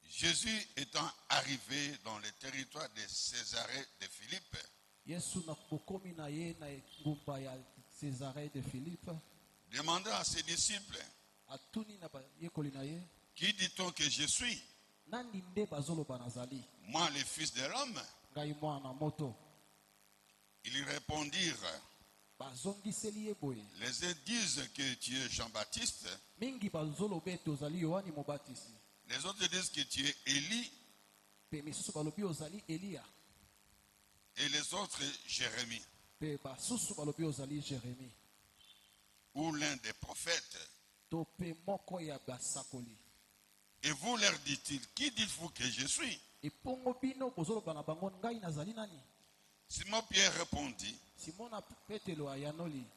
Jésus étant arrivé dans le territoire de Césarée de Philippe, demanda à ses disciples, qui dit-on que je suis? Moi, le Fils de l'homme. Ils répondirent, les uns disent que tu es Jean-Baptiste, les autres disent que tu es Élie, et les autres Jérémie, ou l'un des prophètes. Et vous leur dit-il, qui dites-vous que je suis? Simon Pierre répondit,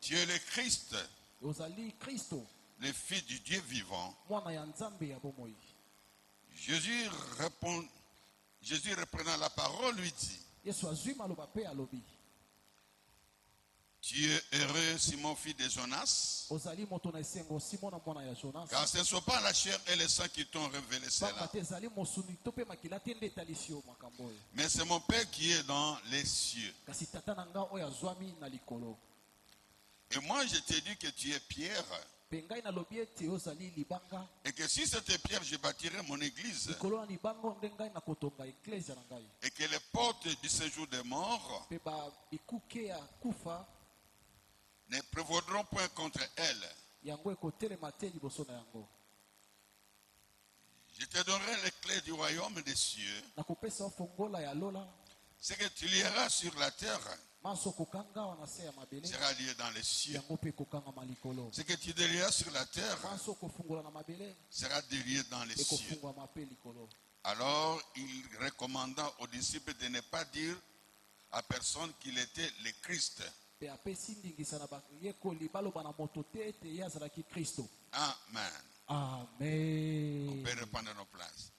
tu es le Christ, le Fils du Dieu vivant. Jésus reprenant la parole lui dit, tu es heureux, Simon, fils de Jonas, car ce ne sont pas la chair et le sang qui t'ont révélé cela, mais c'est mon Père qui est dans les cieux. Et moi je t'ai dit que tu es Pierre, et que si c'était Pierre, je bâtirai mon église, et que les portes du séjour des morts ne prévaudront point contre elle. Je te donnerai les clés du royaume des cieux. Ce que tu lieras sur la terre sera lié dans les cieux. Ce que tu délieras sur la terre sera délié dans les cieux. Alors il recommanda aux disciples de ne pas dire à personne qu'il était le Christ. Amen. Amen. On peut reprendre nos places.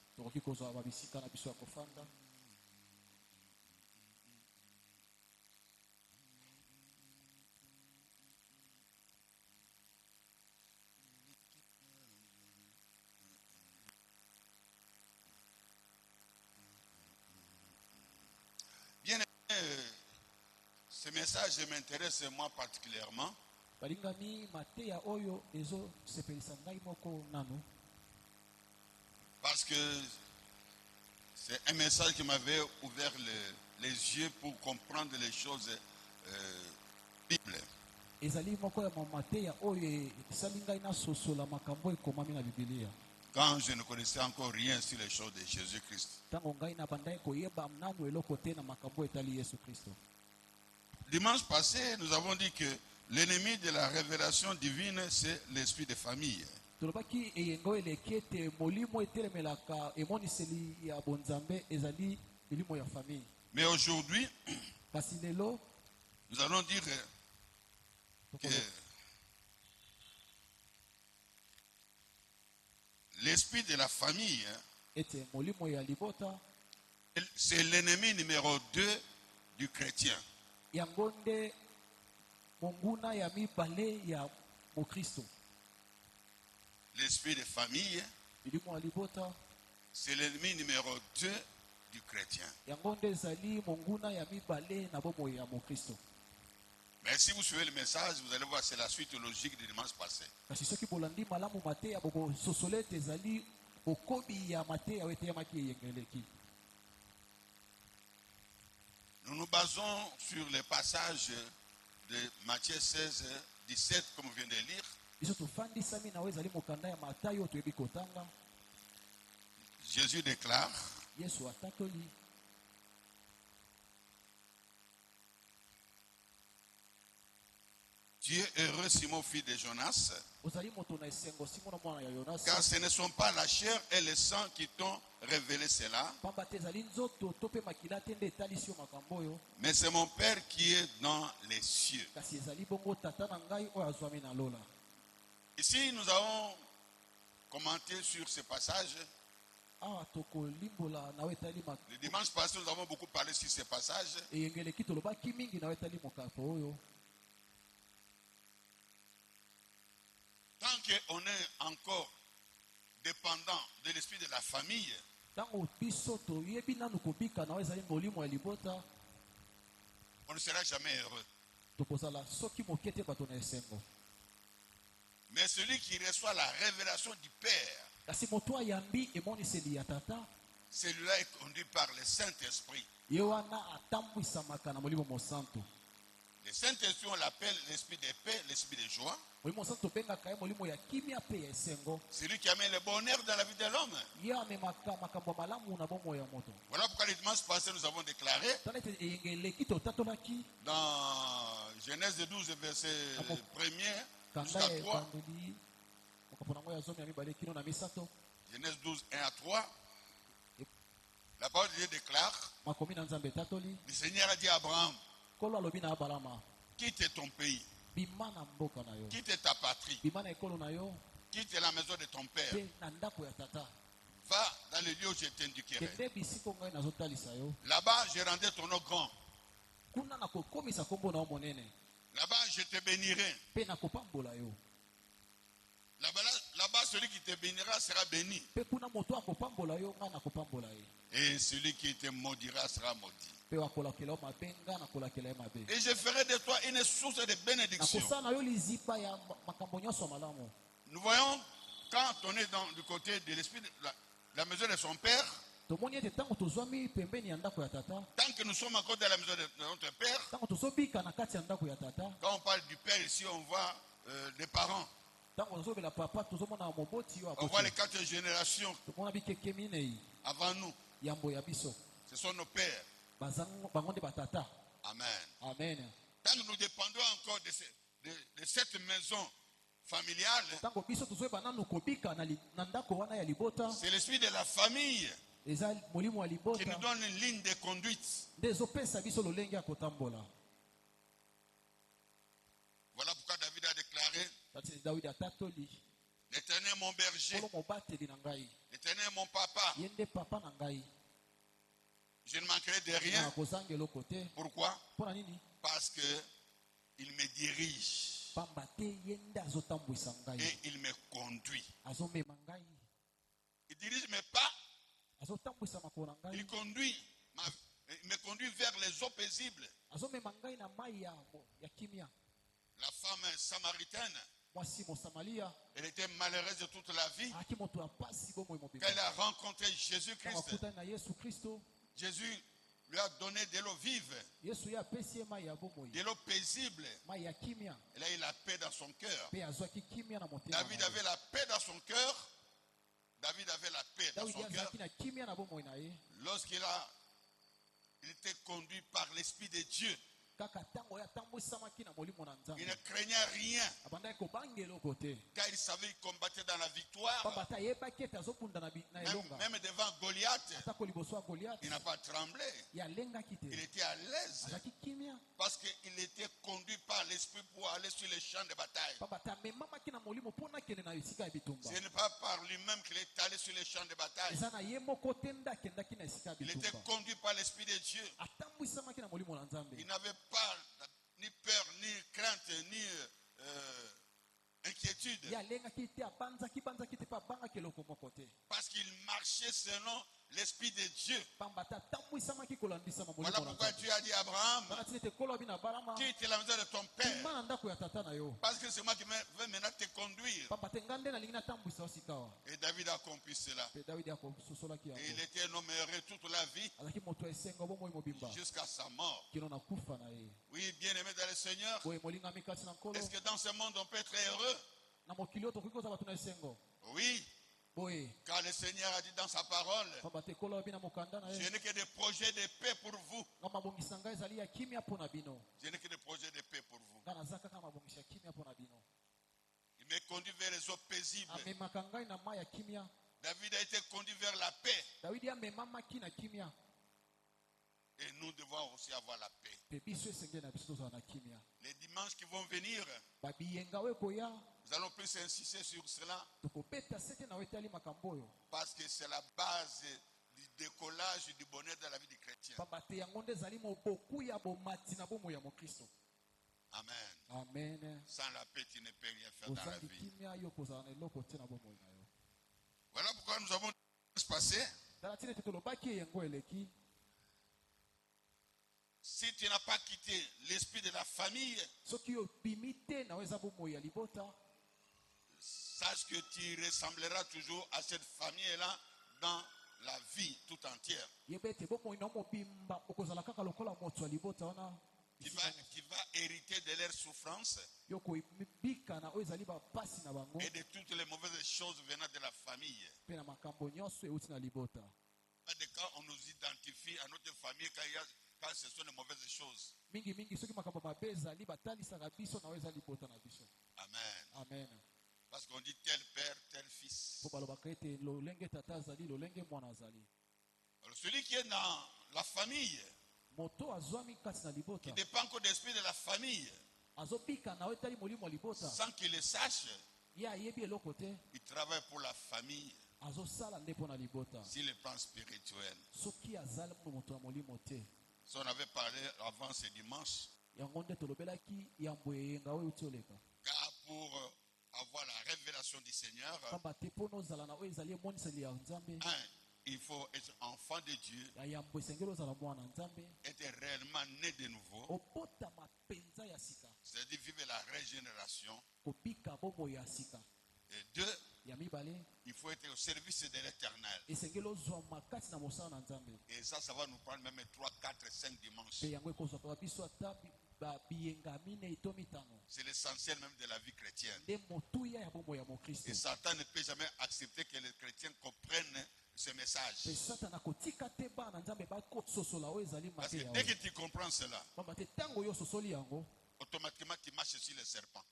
Bien aimé, ce message m'intéresse moi particulièrement. Parce que c'est un message qui m'avait ouvert les yeux pour comprendre les choses Bible. Quand je ne connaissais encore rien sur les choses de Jésus-Christ. Dimanche passé, nous avons dit que l'ennemi de la révélation divine, c'est l'esprit de famille. Mais aujourd'hui, nous allons dire que l'esprit de la famille, c'est l'ennemi numéro 2 du chrétien. L'esprit de famille, c'est l'ennemi numéro 2 du chrétien. Mais si vous suivez le message, vous allez voir, c'est la suite logique du dimanche passé. Nous nous basons sur les passages de Matthieu 16, 17, comme on vient de lire. Jésus déclare, tu es heureux, Simon, fils de Jonas, car ce ne sont pas la chair et le sang qui t'ont révélé cela, mais c'est mon Père qui est dans les cieux. Ici, nous avons commenté sur ce passage. Le dimanche passé, nous avons beaucoup parlé sur ce passage. qu'on est encore dépendant de l'esprit de la famille, on ne sera jamais heureux. Mais celui qui reçoit la révélation du Père, celui-là est conduit par le Saint-Esprit. Le Saint-Esprit, on l'appelle l'esprit de paix, l'esprit de joie. C'est lui qui amène le bonheur dans la vie de l'homme. Voilà pourquoi les dimanches passés, nous avons déclaré dans Genèse 12, verset 1er jusqu'à 3. Genèse 12, 1 à 3. La parole de Dieu déclare, le Seigneur a dit à Abraham, quitte ton pays, quitte ta patrie, quitte la maison de ton père, va dans le lieu où je t'indiquerai. Là-bas, je rendrai ton nom grand. Là-bas, je te bénirai. Là-bas, celui qui te bénira sera béni. Et celui qui te maudira sera maudit. Et je ferai de toi une source de bénédiction. Nous voyons, quand on est du côté de l'esprit de la maison de son père, tant que nous sommes encore dans la maison de notre père, quand on parle du père ici, on voit des parents. On voit les 4 générations avant nous. Ce sont nos pères. Amen. Tant que nous dépendons encore de cette maison familiale, c'est l'esprit de la famille qui nous donne une ligne de conduite. Voilà pourquoi David a déclaré, l'Éternel est mon berger, l'Éternel est mon papa. Je ne manquerai de rien. Pourquoi? Parce qu'il me dirige et il me conduit. Il dirige mes pas. Il me conduit vers les eaux paisibles. La femme samaritaine, elle était malheureuse de toute la vie. Quand elle a rencontré Jésus-Christ, Jésus lui a donné de l'eau vive, de l'eau paisible. Et là, il a paix dans son cœur. David avait la paix dans son cœur. Lorsqu'il était conduit par l'Esprit de Dieu. Il ne craignait rien. Car il savait qu'il combattait dans la victoire. Même devant Goliath, il n'a pas tremblé. Il était à l'aise. Parce qu'il était conduit par l'Esprit pour aller sur les champs de bataille. Ce n'est pas par lui-même qu'il est allé sur les champs de bataille. Il était conduit par l'Esprit de Dieu. Il n'avait pas ni peur, ni crainte, ni inquiétude. Parce qu'il marchait selon l'Esprit de Dieu. Voilà pourquoi Dieu a dit à Abraham, quitte la maison de ton père. Parce que c'est moi qui vais maintenant te conduire. Et David a accompli cela. Et il était un homme heureux toute la vie jusqu'à sa mort. Oui, bien aimé dans le Seigneur. Est-ce que dans ce monde on peut être heureux? Oui. Car le Seigneur a dit dans sa parole, je n'ai que des projets de paix pour vous. Je n'ai que des projets de paix pour vous. Il m'a conduit vers les eaux paisibles. David a été conduit vers la paix. Et nous devons aussi avoir la paix. Les dimanches qui vont venir, nous allons plus insister sur cela. Parce que c'est la base du décollage du bonheur de la vie du chrétien. Amen. Amen. Amen. Sans la paix, tu ne peux rien faire dans la vie. Voilà pourquoi nous avons se passer. Si tu n'as pas quitté l'esprit de la famille, sache que tu ressembleras toujours à cette famille-là dans la vie tout entière. Tu vas hériter de leurs souffrances et de toutes les mauvaises choses venant de la famille. Quand on nous identifie à notre famille quand ce sont de mauvaises choses. Amen. Amen. Parce qu'on dit tel père, tel fils. Alors celui qui est dans la famille, qui dépend encore de l'esprit de la famille, sans qu'il le sache, il travaille pour la famille sur le plan spirituel. Si on avait parlé avant ce dimanche, car pour avoir la révélation du Seigneur, il faut être enfant de Dieu, être réellement né de nouveau, c'est-à-dire vivre la régénération. Et deux, il faut être au service de l'Éternel. Et ça va nous prendre même 3, 4, 5 dimanches. C'est l'essentiel même de la vie chrétienne. Et Satan ne peut jamais accepter que les chrétiens comprennent ce message. Parce que dès que tu comprends cela, automatiquement tu marches sur les serpents,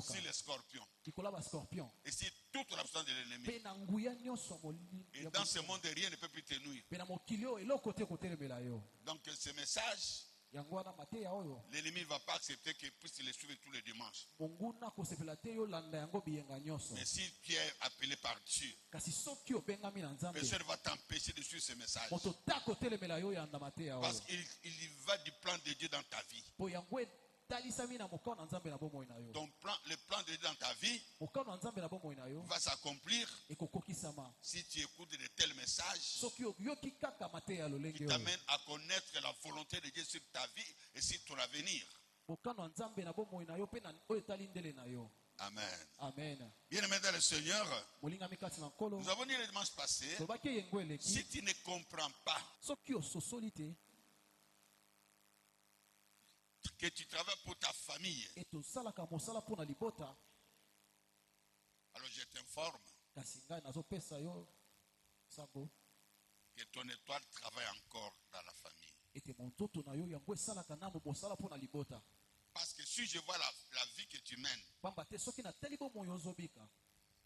sur les scorpions, et sur toute l'absence de l'ennemi. Et dans ce monde, rien ne peut plus te nuire. Donc ce message, l'ennemi ne va pas accepter qu'il puisse le suivre tous les dimanches. Mais si tu es appelé par Dieu, personne ne va t'empêcher de suivre ce message. Parce qu'il va du plan de Dieu dans ta vie. Ton plan, le plan de Dieu dans ta vie va s'accomplir si tu écoutes de tels messages qui t'amènent à connaître la volonté de Dieu sur ta vie et sur ton avenir. Amen. Amen. Bien-aimé dans le Seigneur, nous avons dit le dimanche passé, si tu ne comprends pas que tu travailles pour ta famille, alors je t'informe que ton étoile travaille encore dans la famille. Parce que si je vois la vie que tu mènes,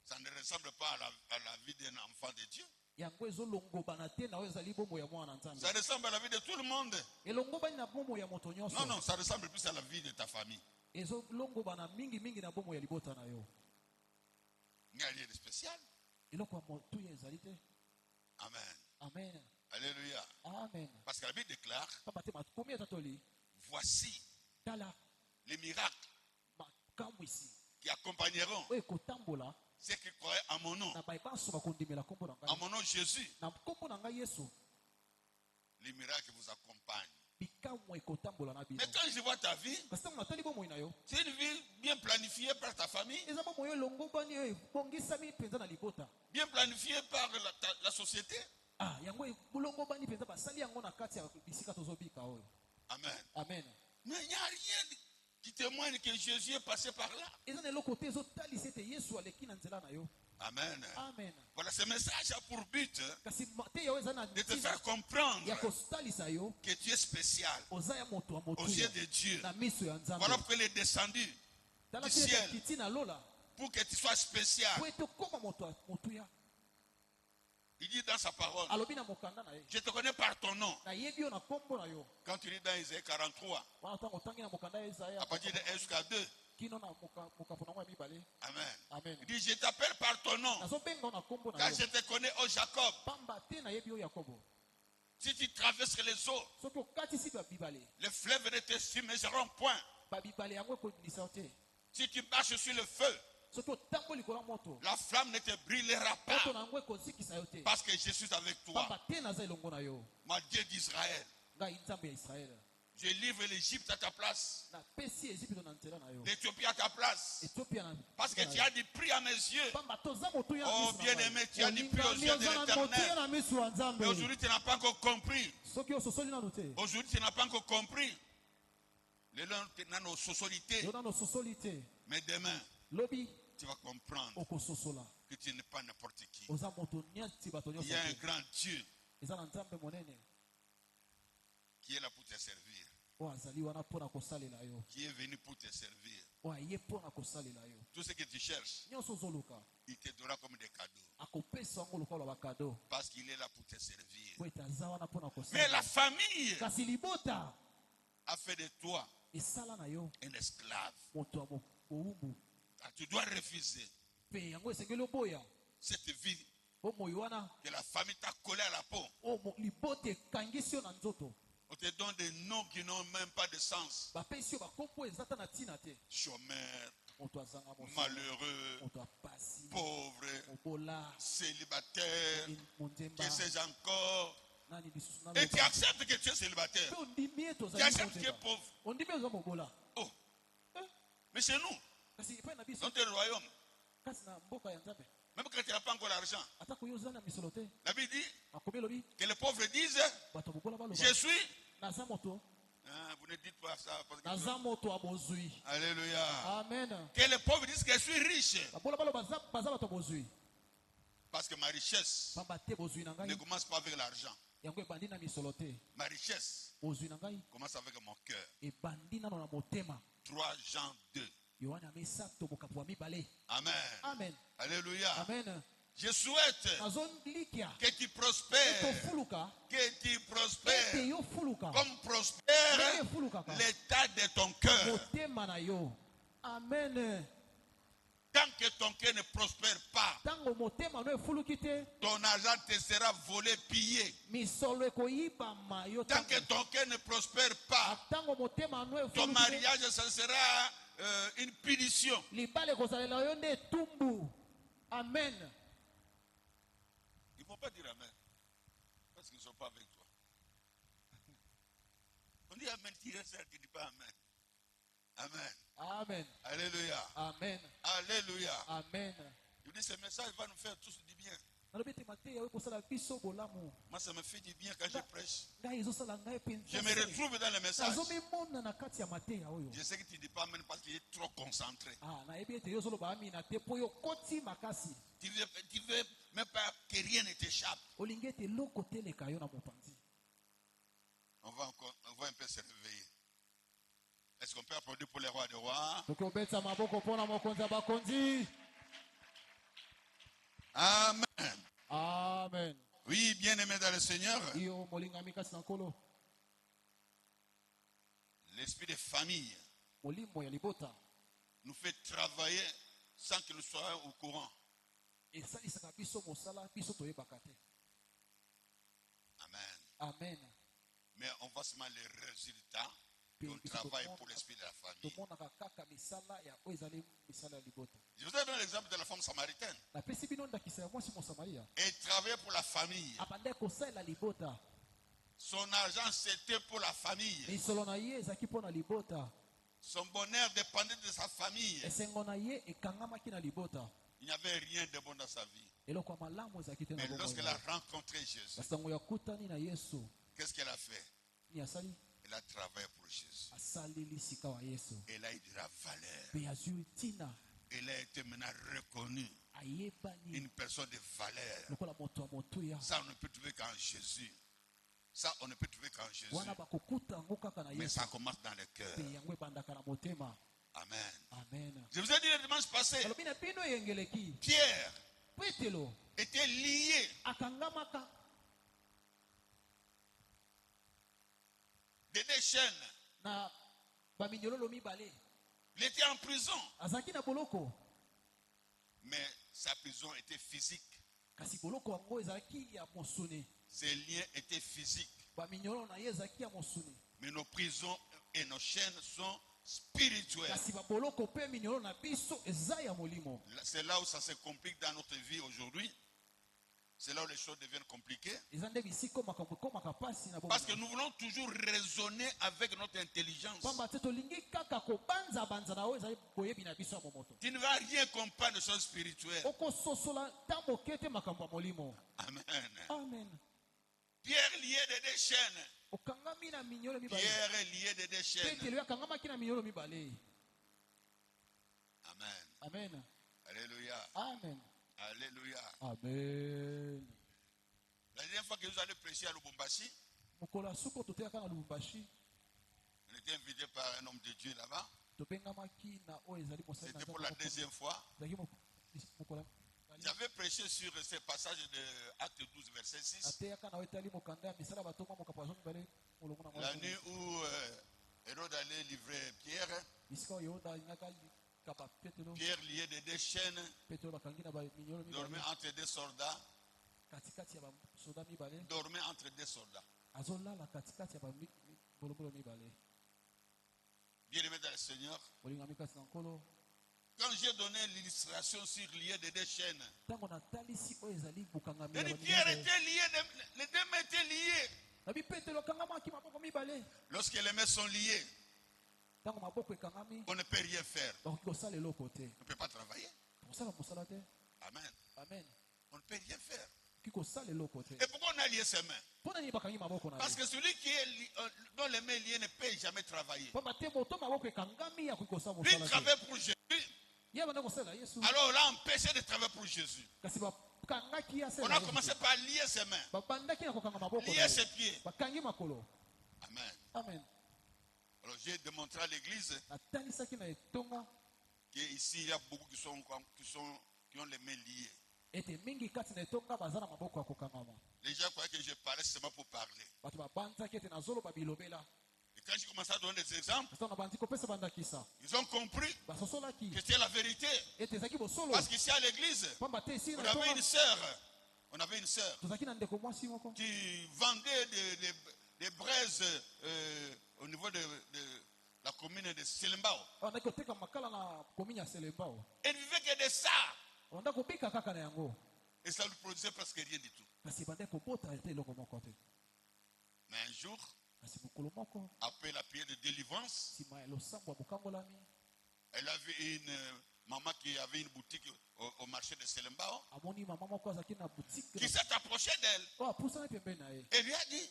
ça ne ressemble pas à la vie d'un enfant de Dieu. Ça ressemble à la vie de tout le monde. Non, ça ressemble plus à la vie de ta famille. Il n'y a rien de spécial. Amen. Amen. Alléluia. Amen. Parce que la Bible déclare, voici les miracles qui accompagneront ceux qui croient en mon nom. En mon nom Jésus. Les miracles vous accompagnent. Mais quand je vois ta vie, c'est une vie bien planifiée par ta famille, bien planifiée par la société. Amen. Amen. Mais il n'y a rien qui témoigne que Jésus est passé par là. Amen. Amen. Voilà, ce message a pour but de te faire comprendre que tu es spécial aux yeux de Dieu. Voilà pourquoi il est descendu du ciel pour que tu sois spécial. Il dit dans sa parole, je te connais par ton nom. Quand tu lis dans Isaïe 43, à partir de 1 jusqu'à 2, Amen. Amen. Il dit, je t'appelle par ton nom, car je te connais, ô Jacob. Si tu traverses les eaux, les fleuves ne te submergeront point. Si tu marches sur le feu, la flamme ne te brûlera pas. Parce que je suis avec toi. Moi, Dieu d'Israël. Je livre l'Égypte à ta place. L'Éthiopie à ta place. Parce que tu as du prix à mes yeux. Oh bien-aimé, tu as du prix aux yeux de l'Éternel. Mais aujourd'hui, tu n'as pas encore compris. Aujourd'hui, tu n'as pas encore compris. Les gens ont nos socialités. Mais demain, tu vas comprendre que tu n'es pas n'importe qui. Il y a un grand Dieu qui est là pour te servir. Qui est venu pour te servir. Tout ce que tu cherches, il te donnera comme des cadeaux. Parce qu'il est là pour te servir. Mais la famille a fait de toi un esclave. Tu dois refuser cette vie que la famille t'a collé à la peau. On te donne des noms qui n'ont même pas de sens. Chômeur, malheureux, pauvre, célibataire, que sais-je encore. Et tu acceptes que tu es célibataire. Tu acceptes que tu es pauvre. Oh. Mais chez nous, dans tes royaumes, même quand tu n'as pas encore l'argent, la Bible dit que les pauvres disent je suis. Vous ne dites pas ça. Alléluia. Amen. Que les pauvres disent que je suis riche. Parce que ma richesse ne commence pas avec l'argent. Ma richesse commence avec mon cœur. 3 Jean 2. Amen. Amen. Alléluia. Amen. Je souhaite que tu prospères. Que tu prospères. Comme prospère l'état de ton cœur. Amen. Tant que ton cœur ne prospère pas, ton argent te sera volé, pillé. Tant que ton cœur ne prospère pas, ton mariage, ça sera une punition. Amen. Ils ne vont pas dire Amen. Parce qu'ils ne sont pas avec toi. On dit Amen, tu ne dis pas Amen. Amen. Amen. Alléluia. Amen. Alléluia. Amen. Je dis ce message va nous faire tous du bien. Moi, ça me fait du bien quand je prêche. Je me retrouve dans le message. Je sais que tu ne dis pas Amen parce qu'il est trop concentré. Tu veux même pas que rien ne t'échappe. On va un peu se réveiller. Est-ce qu'on peut applaudir pour les rois des rois? Amen. Amen. Oui, bien-aimé dans le Seigneur. L'esprit de famille nous fait travailler sans que nous soyons au courant. Amen. Amen. Mais on voit seulement les résultats. On travaille pour l'esprit de la famille. Je vous ai donné l'exemple de la femme samaritaine. Elle travaillait pour la famille. Son argent c'était pour la famille. Son bonheur dépendait de sa famille. Il n'y avait rien de bon dans sa vie. Mais lorsqu'elle a rencontré Jésus, qu'est-ce qu'elle a fait? Elle a travaillé pour Jésus. Elle a eu de la valeur. Elle a été maintenant reconnue. Une personne de valeur. Ça, on ne peut trouver qu'en Jésus. Ça, on ne peut trouver qu'en Jésus. Mais ça commence dans le cœur. Amen. Amen. Je vous ai dit le dimanche passé, Pierre était lié de des chaînes. Il était en prison. Mais sa prison était physique. Ces liens étaient physiques. Mais nos prisons et nos chaînes sont spirituelles. C'est là où ça se complique dans notre vie aujourd'hui. C'est là où les choses deviennent compliquées. Parce que nous voulons toujours raisonner avec notre intelligence. Tu ne vas rien comprendre de choses spirituelles. Amen. Amen. Pierre lié de des chaînes. Pierre est lié de des chaînes. Amen. Amen. Alléluia. Amen. Alléluia. Amen. La dernière fois que vous allez prêcher à Lubumbashi, on était invité par un homme de Dieu là-bas. C'était pour la deuxième fois. J'avais prêché sur ce passage de Acte 12, verset 6. La nuit où Hérode allait livrer Pierre. Pierre lié de deux chaînes, dormait entre deux soldats. Dormait entre deux soldats. Bien aimé dans le Seigneur, quand j'ai donné l'illustration sur lié de deux chaînes, Pierre était lié, les deux mains étaient liées. Lorsque les mains sont liées, on ne peut rien faire. On ne peut pas travailler. Amen. Amen. On ne peut rien faire. Et pourquoi on a lié ses mains? Parce que celui qui est dont les mains liées ne peut jamais travailler. Lui travaille pour Jésus. Alors on l'a empêché de travailler pour Jésus. On a commencé par lier ses mains, lier ses pieds. Amen. Amen. Alors j'ai démontré à l'église qu'ici il y a beaucoup qui ont les mains liées. Les gens croyaient que je parlais seulement pour parler. Et quand j'ai commencé à donner des exemples, ils ont compris que c'était la vérité. Parce qu'ici à l'église, on avait une sœur qui vendait des braises au niveau de la commune de Selembao. Elle vivait que de ça. Et ça ne lui produisait presque rien du tout. Mais un jour, après la prière de délivrance, elle avait une maman qui avait une boutique au marché de Selembao qui s'est approchée d'elle et lui a dit: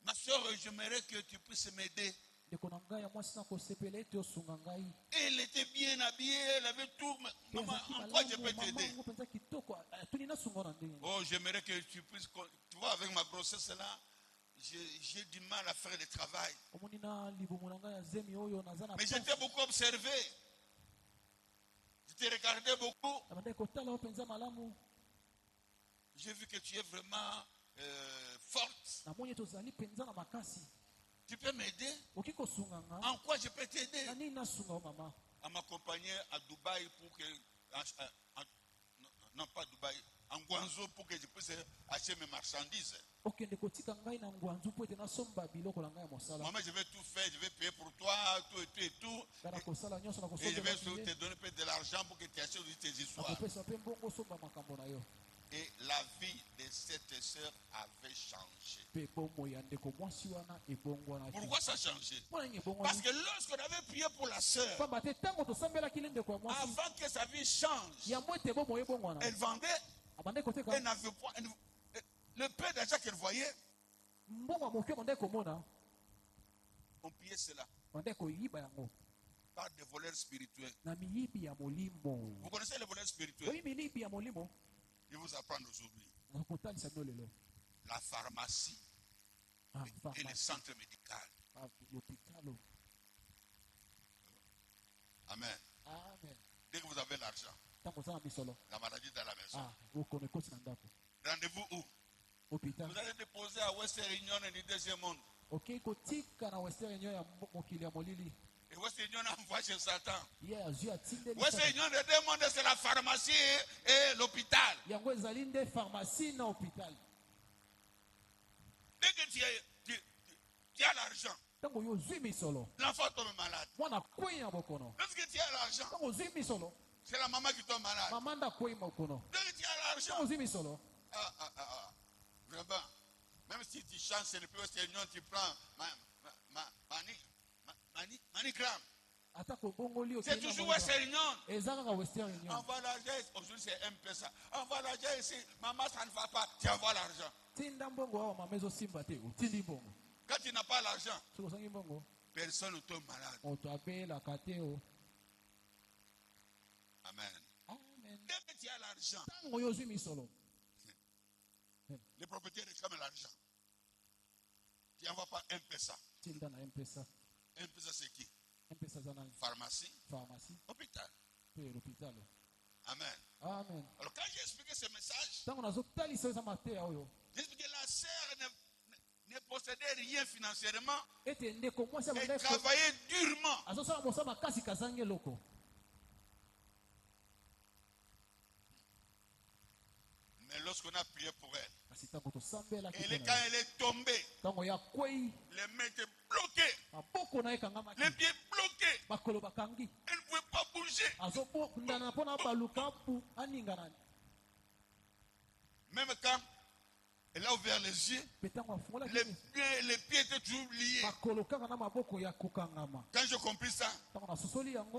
ma soeur, j'aimerais que tu puisses m'aider. Elle était bien habillée, elle avait tout. Maman, en quoi je peux t'aider? Oh, j'aimerais que tu puisses. Tu vois, avec ma grossesse là, j'ai du mal à faire le travail. Mais j'étais beaucoup observé. Je t'ai regardé beaucoup. J'ai vu que tu es vraiment forte. Tu peux m'aider? En quoi je peux t'aider? À m'accompagner à Dubaï pour que... non, pas Dubaï. En Guangzhou pour que je puisse acheter mes marchandises. Maman, je vais tout faire. Je vais payer pour toi, tout. Et je vais te donner peut-être de l'argent pour que tu achètes tes histoires. Et la vie de cette sœur avait changé. Pourquoi ça a changé? Parce que lorsqu'on avait prié pour la sœur, avant que sa vie change, elle vendait, elle n'avait pas, le peu d'argent qu'elle voyait, on pillait cela par des voleurs spirituels. Vous connaissez les voleurs spirituels? Je vais vous apprendre aujourd'hui. La pharmacie et le centre médical. Amen. Dès que vous avez l'argent, la maladie est dans la maison. Rendez-vous où? Vous allez déposer à Western Union et du deuxième monde. Et Western Union envoie chez Satan. Western Union, le deux mondes, c'est la pharmacie et l'hôpital. tu as l'argent, l'enfant tombe malade. Lorsque tu as l'argent, c'est la maman qui tombe malade. Lorsque tu as l'argent, vraiment, même si tu chantes, c'est le plus Seigneur, tu prends Manigram. C'est toujours Western Union. Envoie l'argent, aujourd'hui c'est un peu ça. Envoie l'argent ici, maman ça ne va pas, tu envoies l'argent. Quand tu n'as pas l'argent, personne ne tombe malade. Amen. Dès que tu as l'argent, les propriétaires réclament l'argent. Tu n'envoies pas un pesa. Un pesa c'est qui? Pharmacie. Hôpital. Amen. Alors quand j'ai expliqué ce message, j'ai expliqué que la sœur ne possédait rien financièrement et travaillait durement. Mais lorsqu'on a prié pour elle, et quand elle est tombée, les mains étaient bloquées, les pieds bloqués, elle ne pouvait pas bouger. Même quand elle a ouvert les yeux, les pieds étaient toujours liés. Quand j'ai compris ça,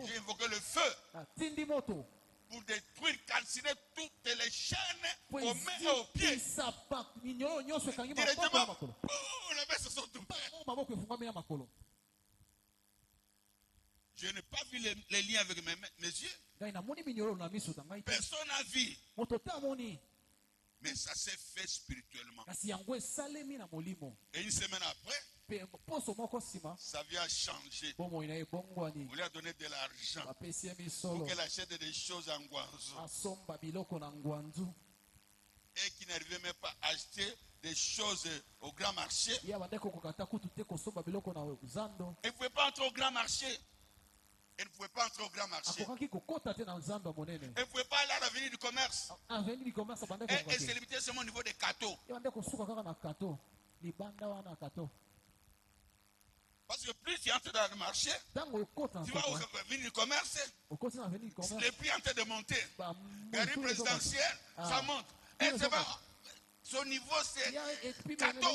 j'ai invoqué le feu pour détruire, calciner toutes les chaînes aux mains et aux pieds. Directement, les mains se sont ouvertes. Je n'ai pas vu les liens avec mes yeux. Personne n'a vu. Mais ça s'est fait spirituellement. Et une semaine après, sa vie a changé. On lui a donné de l'argent pour qu'elle achète des choses en Guangzhou. Et qui n'arrivait même pas à acheter des choses au grand marché. Elle ne pouvait pas entrer au grand marché. Elle ne pouvait pas entrer au grand marché. Elle ne pouvait pas aller à l'avenue du commerce. Elle s'est limitée seulement au niveau des cadeaux. Parce que plus tu entres dans le marché, tu vas au l'avenue du commerce, les prix en train de monter. La rue présidentielle, ça monte. Elle se va. Son niveau, c'est cadeau.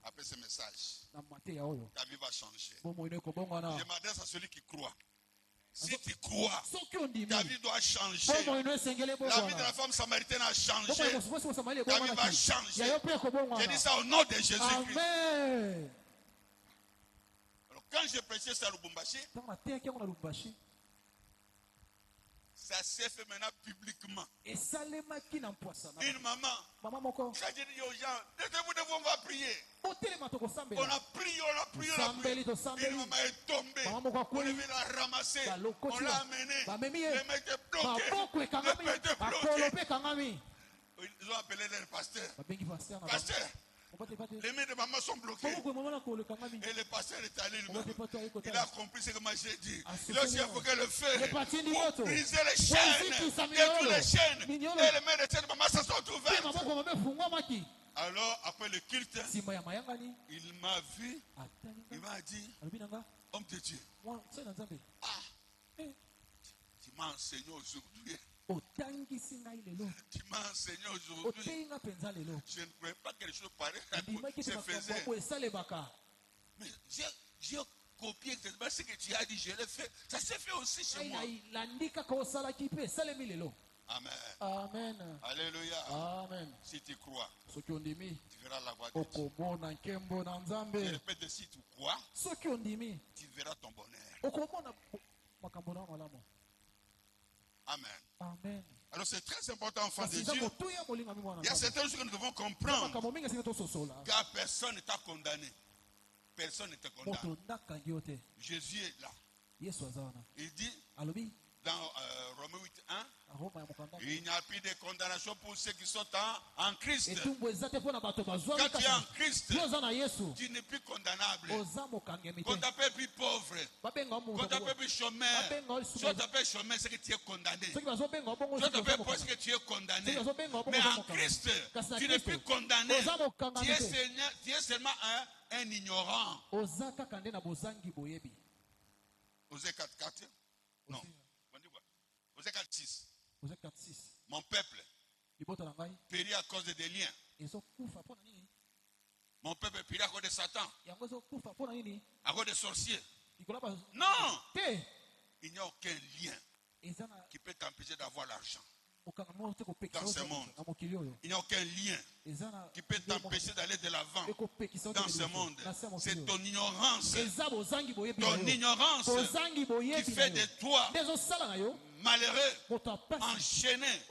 Après ce message, ta vie va changer. Je m'adresse à celui qui croit. Si tu crois, ta vie doit changer. La vie de la femme samaritaine a changé. Ta vie va changer. Je dis ça au nom de Jésus-Christ. Alors quand j'ai prêché ça à Lubumbashi, ça s'est fait maintenant publiquement. Une maman, quand j'ai dit aux gens, on va prier. On a prié. Une maman est tombée. On est venu la ramasser. On l'a amenée. Les mains étaient bloquées. Les mains étaient bloquées. Ils ont appelé leur pasteur. Pasteur, les mains de maman sont bloquées. Et le pasteur est allé lui-même. Il a compris ce que moi j'ai dit. Il a aussi invoqué le feu pour briser les chaînes. Détruire les chaînes. Et les mains de cette maman se sont ouvertes. Alors, après le culte, il m'a vu. Il m'a dit, homme de Dieu, tu m'as enseigné aujourd'hui. Tu m'as enseigné aujourd'hui. Je ne croyais pas quelque chose pareil se faisait. Mais j'ai copié exactement ce que tu as dit, je l'ai fait. Ça s'est fait aussi chez moi. Amen. Amen. Alléluia. Amen. Si tu crois, tu verras la voix de Dieu. Je répète, si tu crois, tu verras ton bonheur. Amen. Amen. Alors c'est très important, enfant de Dieu. Il y a certaines choses que nous devons comprendre. Car personne ne t'a condamné. Personne ne t'a condamné. Jésus est là. Il dit, dans Romains 8:1, il n'y a plus de condamnation pour ceux qui sont en Christ. Quand tu es en Christ, tu n'es plus condamnable. Quand tu t'appelles plus pauvre, quand tu t'appelles plus chômeur, si tu t'appelles chômeur, c'est que tu es condamné. Si tu t'appelles pauvre, c'est que tu es condamné. Mais en Christ, tu n'es plus condamné. Tu es seulement un ignorant. Osée 4:4. Non. Osée 4:6. Mon peuple périt à cause des liens. Mon peuple périt à cause de Satan. À cause des sorciers. Non. Il n'y a aucun lien qui peut t'empêcher d'avoir l'argent dans ce monde. Il n'y a aucun lien qui peut t'empêcher d'aller de l'avant dans ce monde. C'est ton ignorance. Ton ignorance qui fait de toi malheureux, enchaîné.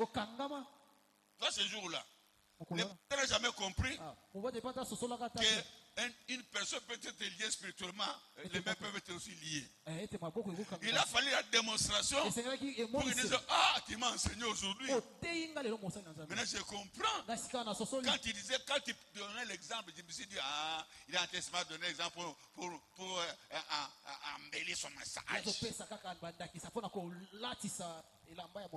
Dans ce jour-là, les personnes n'ont jamais compris qu'une personne peut être liée spirituellement, les mains peuvent être aussi liées. Il a fallu la démonstration pour qu'ils disent, ah, tu m'as enseigné aujourd'hui. Maintenant je comprends. Quand il donnait l'exemple, je me suis dit, ah, il a intéressant donné l'exemple pour embellir son message.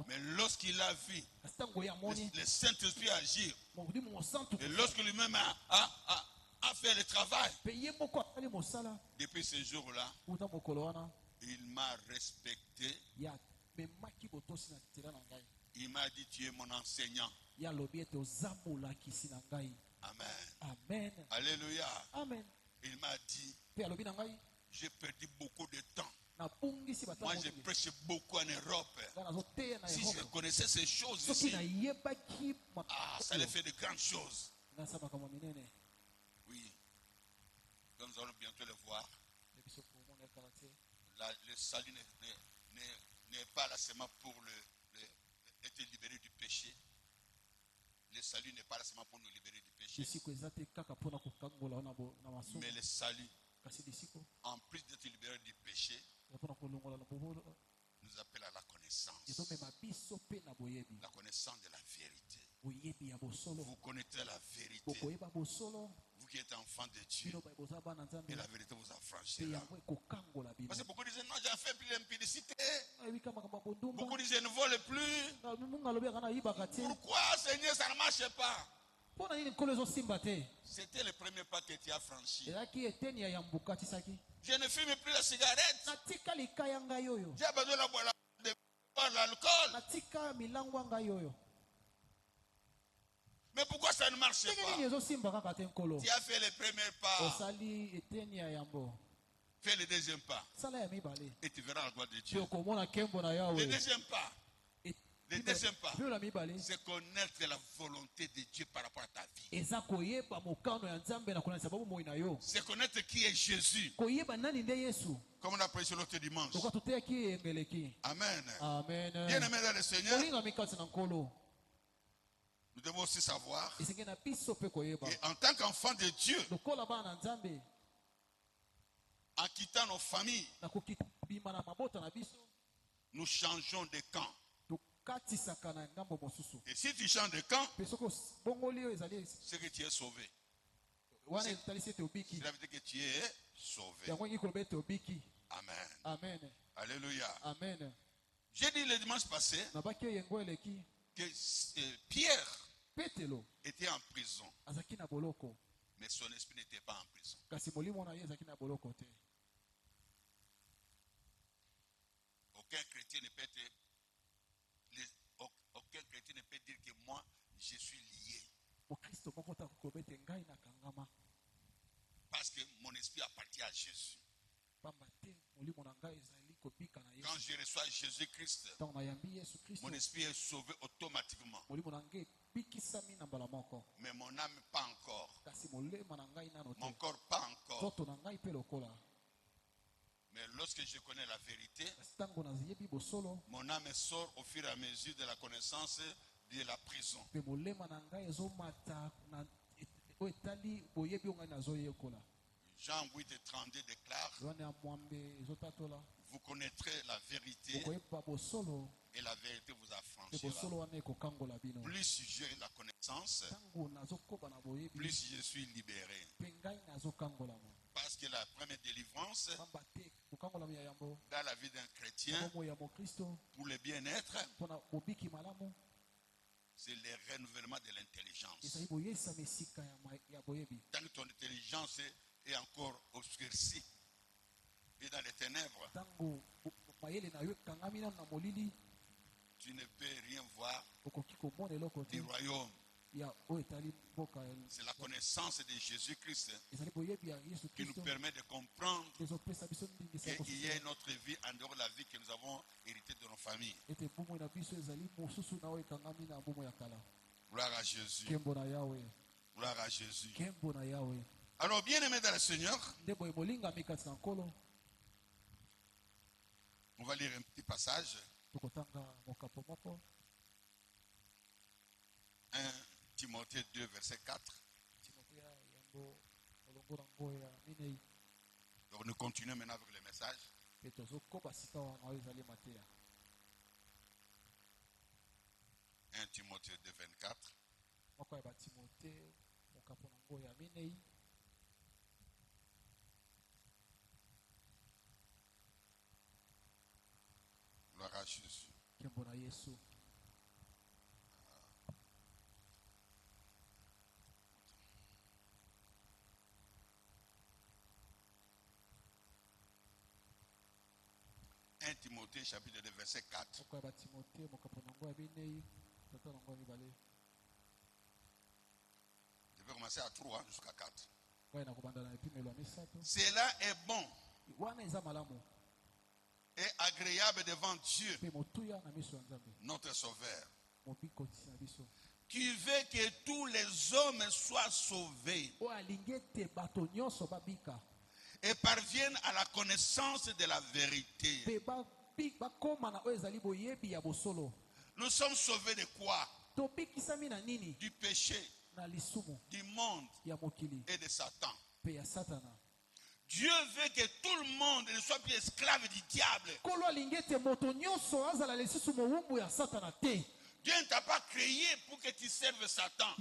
Mais lorsqu'il a vu le Saint-Esprit agir, et lorsque lui-même a fait le travail, depuis ce jour-là, il m'a respecté. Il m'a dit, tu es mon enseignant. Amen. Alléluia. Amen. Il m'a dit, j'ai perdu beaucoup de temps. Moi, je prêche beaucoup en Europe. Si je connaissais ces choses ici, ça allait faire de grandes choses. Oui. Donc nous allons bientôt le voir. Le salut n'est pas là seulement pour être libéré du péché. Le salut n'est pas là seulement pour nous libérer du péché. Mais le salut, en plus d'être libéré du péché, nous appelle à la connaissance. La connaissance de la vérité. Vous connaissez la vérité. Vous qui êtes enfant de Dieu. Et la vérité vous affranchira. Parce que beaucoup disent, non, j'ai fait plus l'impudicité. Beaucoup disent, je ne vole plus. Pourquoi, Seigneur, ça ne marche pas? C'était le premier pas que tu as franchi. Je ne fume plus la cigarette. J'ai besoin de boire l'alcool. Mais pourquoi ça ne marche pas? Tu as fait le premier pas. Fais le deuxième pas. Et tu verras la gloire de Dieu. Le deuxième pas. Le deuxième pas, c'est connaître la volonté de Dieu par rapport à ta vie. C'est connaître qui est Jésus. Comme on a prêché l'autre dimanche. Amen. Bien aimé dans le Seigneur, nous devons aussi savoir, et en tant qu'enfant de Dieu, en quittant nos familles, nous changeons de camp. Et si tu changes de camp, c'est que tu es sauvé. C'est la vérité que tu es sauvé. Amen. Amen. Alléluia. Amen. J'ai dit le dimanche passé que Pierre était en prison. Mais son esprit n'était pas en prison. Aucun chrétien ne peut être... Aucun chrétien ne peut dire que moi, je suis lié. Parce que mon esprit appartient à Jésus. Quand je reçois Jésus-Christ, mon esprit est sauvé automatiquement. Mais mon âme pas encore. Mon corps pas encore. Mais lorsque je connais la vérité, mon âme sort au fur et à mesure de la connaissance de la prison. Jean 8 et 32 déclare: vous connaîtrez la vérité et la vérité vous affranchira. Plus j'ai la connaissance, plus je suis libéré. Parce que la première délivrance dans la vie d'un chrétien, pour le bien-être, c'est le renouvellement de l'intelligence. Tant que ton intelligence est encore obscurcie et dans les ténèbres, tu ne peux rien voir du royaume. C'est la connaissance de Jésus-Christ qui nous permet de comprendre qu'il y a une autre vie en dehors de la vie que nous avons héritée de nos familles. Gloire à Jésus. Gloire à Jésus. Alors, bien aimé dans le Seigneur, on va lire un petit passage. 1 Timothée 2, verset 4. Donc nous continuons maintenant avec le message. 1 Timothée 2, 24. Gloire à Jésus. Timothée chapitre 2 verset 4. Je vais commencer à 3 jusqu'à 4. Cela est bon et agréable devant Dieu, notre Sauveur, qui veut que tous les hommes soient sauvés et parviennent à la connaissance de la vérité. Nous sommes sauvés de quoi? Du péché, du monde et de Satan. Dieu veut que tout le monde ne soit plus esclave du diable. Dieu ne t'a pas créé pour que tu serves Satan.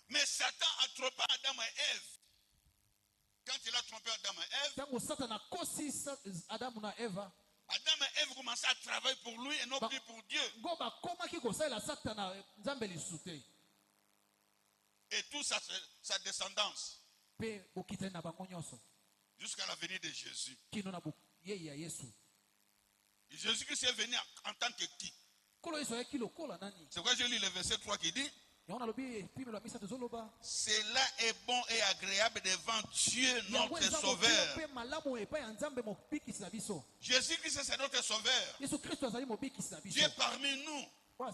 Mais Satan a trompé Adam et Ève. Quand il a trompé Adam et Ève, Adam et Ève commençaient à travailler pour lui et non plus pour Dieu. Et toute sa descendance. Jusqu'à la venue de Jésus. Jésus-Christ est venu en tant que qui? C'est pourquoi je lis le verset 3 qui dit: cela est bon et agréable devant Dieu notre Sauveur. Jésus-Christ c'est notre Sauveur. Dieu est parmi nous pour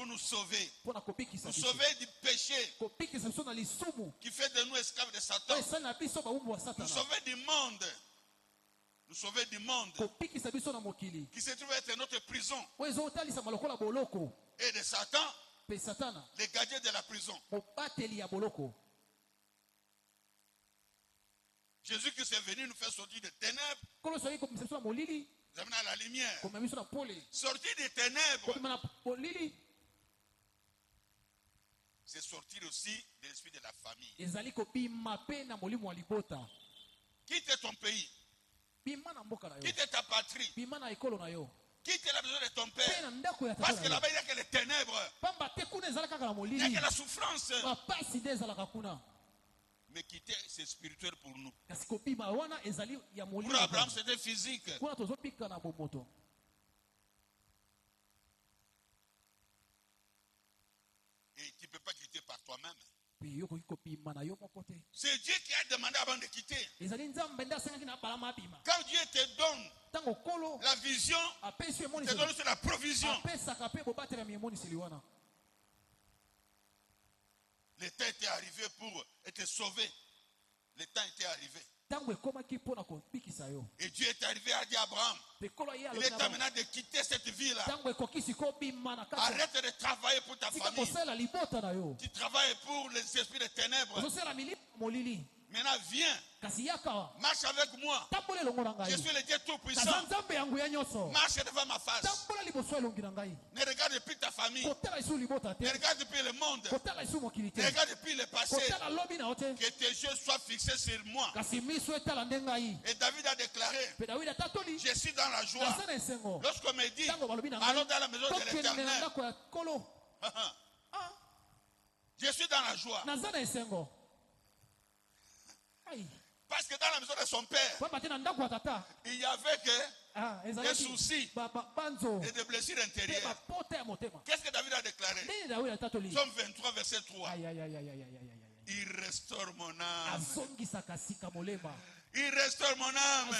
nous sauver. Nous sauver du péché qui fait de nous esclaves de Satan. Nous sauver du monde. Nous sauver du monde qui se trouve être notre prison. Et de Satan, les gardiens de la prison. Jésus-Christ est venu nous faire sortir des ténèbres, nous amener à la lumière. Sortir des ténèbres, c'est sortir aussi de l'esprit de la famille. Quitte ton pays, quitte ta patrie, quitte la maison de ton père. Parce que là-bas, il n'y a que les ténèbres. Il n'y a que la souffrance. Mais quitter, c'est spirituel pour nous. Pour Abraham, c'était physique. Et tu ne peux pas quitter par toi-même. C'est Dieu qui a demandé avant de quitter. Quand Dieu te donne la vision, il te donne aussi la provision. Le temps était arrivé pour être sauvé. Le temps était arrivé. Et Dieu est arrivé à dire à Abraham, il est temps maintenant de quitter cette vie-là. Arrête de travailler pour ta famille. Tu travailles pour les esprits des ténèbres. Maintenant viens, marche avec moi. Je suis le Dieu Tout-Puissant. Marche devant ma face. Ne regarde plus ta famille. Ne regarde plus le monde. Ne regarde plus le passé. Que tes yeux soient fixés sur moi. Et David a déclaré, je suis dans la joie. Lorsqu'on me dit, allons dans la maison de l'Éternel. Je suis dans la joie. Parce que dans la maison de son père, il y avait que des soucis et des blessures intérieures. Qu'est-ce que David a déclaré? Psaume 23, verset 3. Il restaure mon âme. Il restaure mon âme.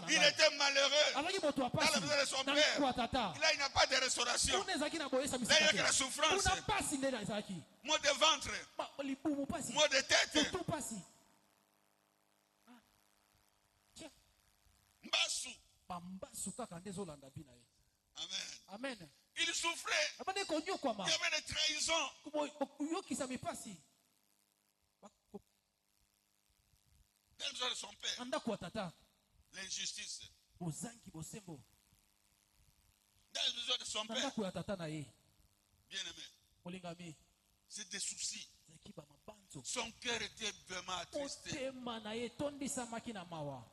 Il était malheureux dans la maison de son père. Là, il n'y a pas de restauration. Là, il n'y a que la souffrance. Maux de ventre. Maux de tête. Amen. Il souffrait. Il y avait des trahisons. Dans le besoin de son père. L'injustice. Dans le besoin de son père. Bien aimé. C'est des soucis. Son cœur était vraiment attristé.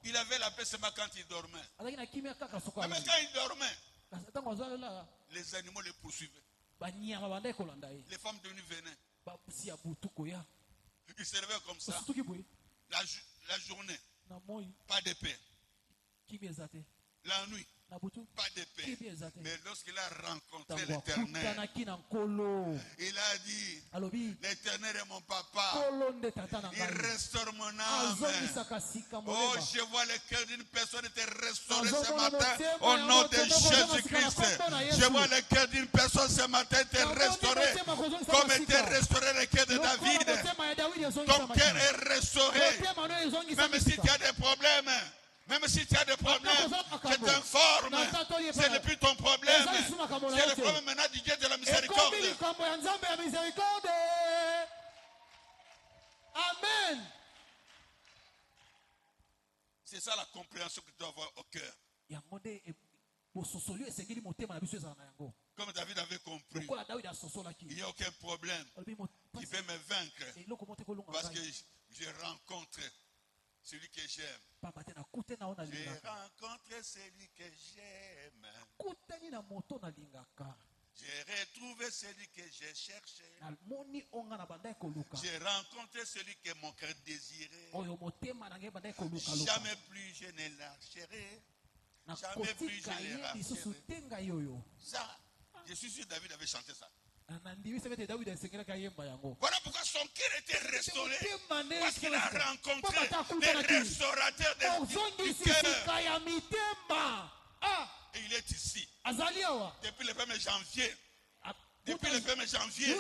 Il avait la paix seulement quand il dormait. Mais quand il dormait, les animaux le poursuivaient. Les femmes de nuit venaient. Il se réveillait comme ça. La journée, pas de paix. La nuit, pas de paix. Mais lorsqu'il a rencontré l'Éternel, il a dit, l'Éternel est mon papa. Il restaure mon âme. Oh, je vois le cœur d'une personne être restauré ce matin au nom de Jésus-Christ. Je vois le cœur d'une personne ce matin être restauré comme était restauré le cœur de David. Ton cœur est restauré. Même si tu as des problèmes. Même si tu as des problèmes, je t'informe. C'est depuis ton problème. C'est le problème maintenant du Dieu de la miséricorde. Amen. C'est ça la compréhension que tu dois avoir au cœur. Comme David avait compris, il n'y a aucun problème qui peut me vaincre parce que je rencontre celui que j'aime. J'ai rencontré celui que j'aime. J'ai retrouvé celui que j'ai cherché. J'ai rencontré celui que mon cœur désirait. Jamais plus je ne lâcherai. Jamais plus je ne lâcherai. Ça, je suis sûr que David avait chanté ça. Voilà pourquoi son cœur était restauré. Parce qu'il a rencontré les restaurateurs du cœur. Et il est ici. Depuis le 1er janvier. Depuis le 1er janvier,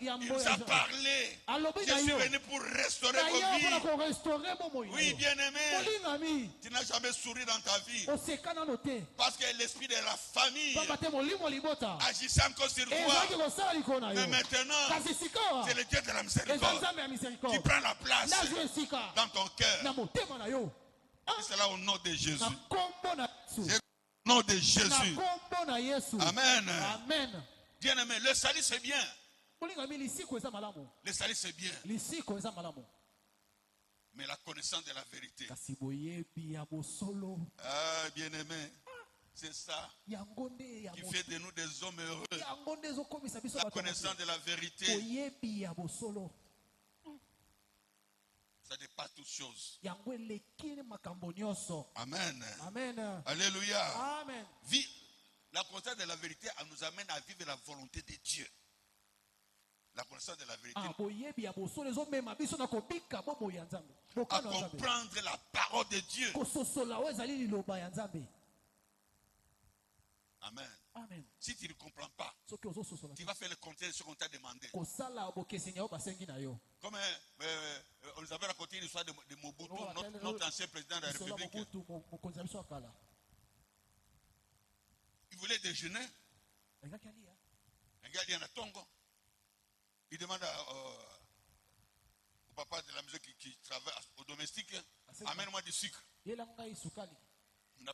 il nous a parlé. Je suis venu pour restaurer vos vies. Oui, bien-aimé, tu n'as jamais souri dans ta vie. Parce que l'esprit de la famille agissait encore sur toi. Mais maintenant, c'est le Dieu de la miséricorde qui prend la place dans ton cœur. Et c'est là au nom de Jésus. C'est au nom de Jésus. Amen. Amen. Bien-aimé, le salut c'est bien. Le salut c'est bien. Mais la connaissance de la vérité. Ah, bien-aimé, c'est ça qui fait de nous des hommes heureux. La connaissance de la vérité. Ça dépasse toutes choses. Amen. Amen. Alléluia. Amen. La connaissance de la vérité nous amène à vivre la volonté de Dieu. La connaissance de la vérité. À comprendre la parole de Dieu. Amen. Amen. Si tu ne comprends pas, tu vas faire le contraire de ce qu'on t'a demandé. Comme on nous avait raconté l'histoire de Mobutu, notre ancien président de la République. Il voulait déjeuner. Un gars dit à Tongo. Il demande au papa de la maison qui travaille au domestique, amène-moi du sucre. Il n'a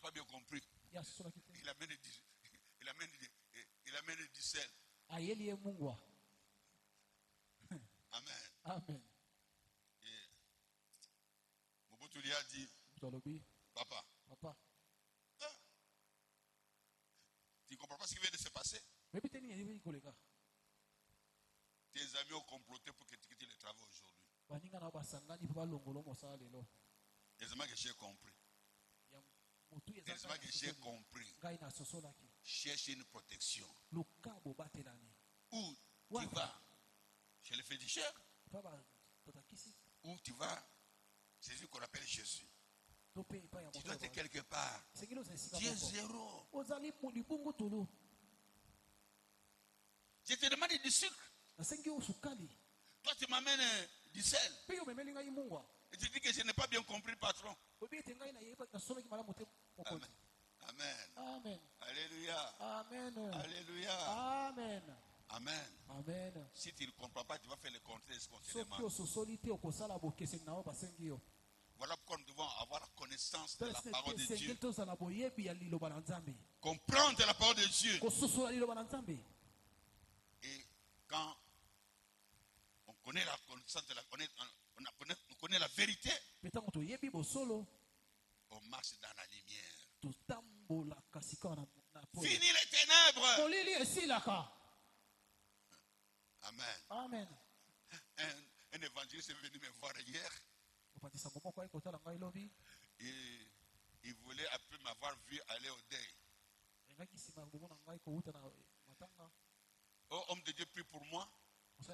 pas bien compris. Il amène du sel. Amen. Amen. Et Mobutu lui a dit, papa, tu ne comprends pas ce qui vient de se passer? Tes amis ont comploté pour que tu quittes le travail aujourd'hui. Heureusement que j'ai compris. Heureusement que j'ai compris. Cherche une protection. Où tu vas chez le féticheur? Où tu vas? C'est ce qu'on appelle Jésus. Tu dois être quelque part. Tu es zéro. Je te demande du sucre. Toi, tu m'amènes du sel. Et tu dis que je n'ai pas bien compris, patron. Amen. Amen. Amen. Alléluia. Amen. Alléluia. Amen. Amen. Amen. Si tu ne comprends pas, tu vas faire le contraire de ce qu'on te demande. Voilà pourquoi nous devons avoir la connaissance de la parole de Dieu. Comprendre la parole de Dieu. Et quand on connaît la connaissance de on connaît la vérité, on marche dans la lumière. Fini les ténèbres. Amen. Amen. Un évangéliste est venu me voir hier. Et il voulait après m'avoir vu aller au deuil. Oh, homme de Dieu, prie pour moi. Je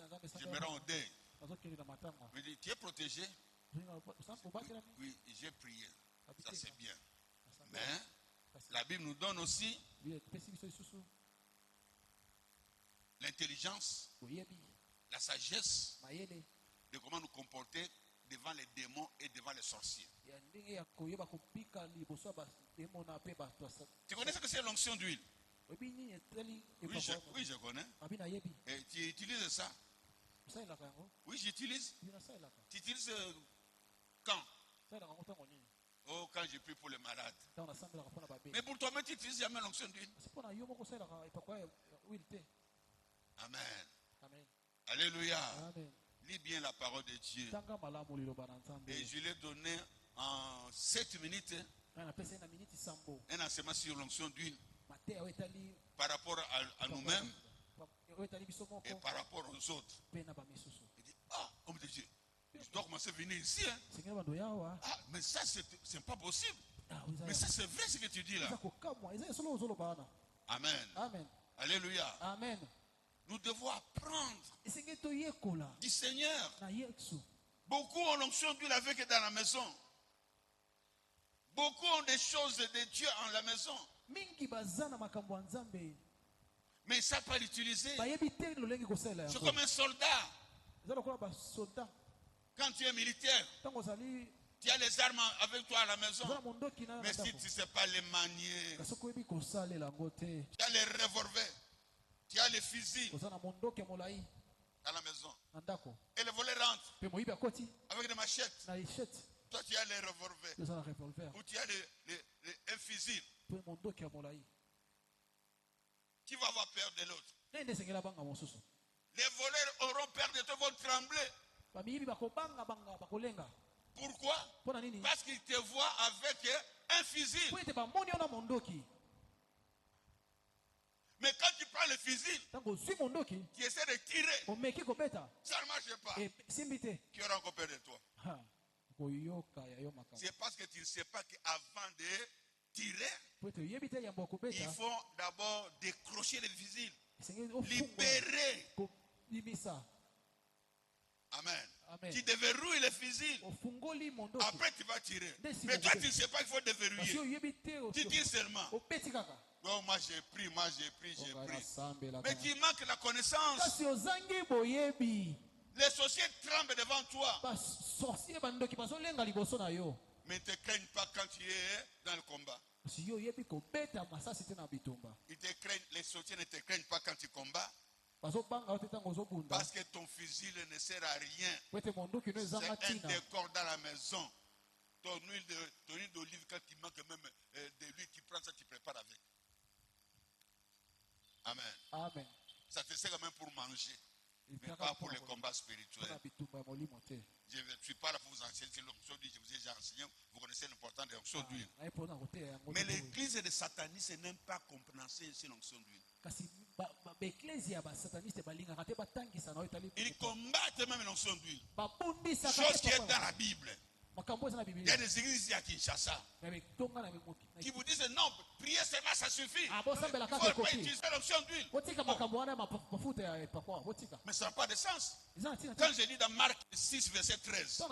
me rends au deuil. Il me dit, tu es protégé? Oui, j'ai prié. Ça c'est bien. Mais la Bible nous donne aussi l'intelligence, la sagesse de comment nous comporter devant les démons et devant les sorciers. Tu connais ce que c'est l'onction d'huile? Oui, je connais. Et tu utilises ça? Oui, j'utilise. Tu utilises quand? Oh, quand j'ai pris pour les malades. Mais pour toi-même, tu utilises jamais l'onction d'huile. Amen. Alléluia. Amen. Lis bien la parole de Dieu. Et je l'ai donné en 7 minutes un enseignement sur l'onction d'huile par rapport à nous-mêmes et par rapport aux autres. Il dit, ah, homme de Dieu, je dois commencer à venir ici. Hein? Ah, mais ça, c'est pas possible. Mais ça, c'est vrai ce que tu dis là. Amen. Amen. Alléluia. Amen. Nous devons apprendre du Seigneur. Beaucoup ont l'onction d'huile avec dans la maison. Beaucoup ont des choses de Dieu en la maison. Mais ils ne savent pas l'utiliser. C'est comme un soldat. Quand tu es militaire, tu as les armes avec toi à la maison. Mais si tu ne sais pas les manier, tu as les revolvers, tu as les fusils à la maison. Et les voleurs rentrent avec des machettes. Toi, tu as les revolvers. Ou tu as un fusil. Qui va avoir peur de l'autre? Les voleurs auront peur de toi, vont trembler. Pourquoi? Parce qu'ils te voient avec un fusil. Mais quand tu prends le fusil, tu essaies de tirer, ça ne marche pas. Qui aura encore peur de toi? C'est parce que tu ne sais pas qu'avant de tirer, il faut d'abord décrocher le fusil, libérer. Amen. Amen. Tu déverrouilles le fusil. Après, tu vas tirer. Mais toi, tu ne sais pas qu'il faut déverrouiller. Tu tires seulement. Donc moi j'ai pris. Mais tu manques la connaissance. Les sorciers tremblent devant toi. Mais ils ne te craignent pas quand tu es dans le combat. Les sorciers ne te craignent pas quand tu combats. Parce que ton fusil ne sert à rien. C'est un décor dans la maison. Ton huile d'olive, quand il manque même de l'huile, tu prends ça, tu prépares avec. Amen. Amen. Ça te sert même pour manger, mais pas pour les combats spirituels. Je ne suis pas là pour vous enseigner l'onction d'huile. Je vous ai déjà enseigné. Vous connaissez l'importance de l'onction d'huile. Mais l'église des satanistes n'aime pas comprendre cette l'onction d'huile. Ils combattent même l'onction d'huile. Chose qui est dans la Bible. Il y a des églises à Kinshasa qui vous disent non, prier seulement ça suffit. Il ne faut pas utiliser l'onction d'huile. Mais ça n'a pas de sens. Quand je lis dans Marc 6, verset 13,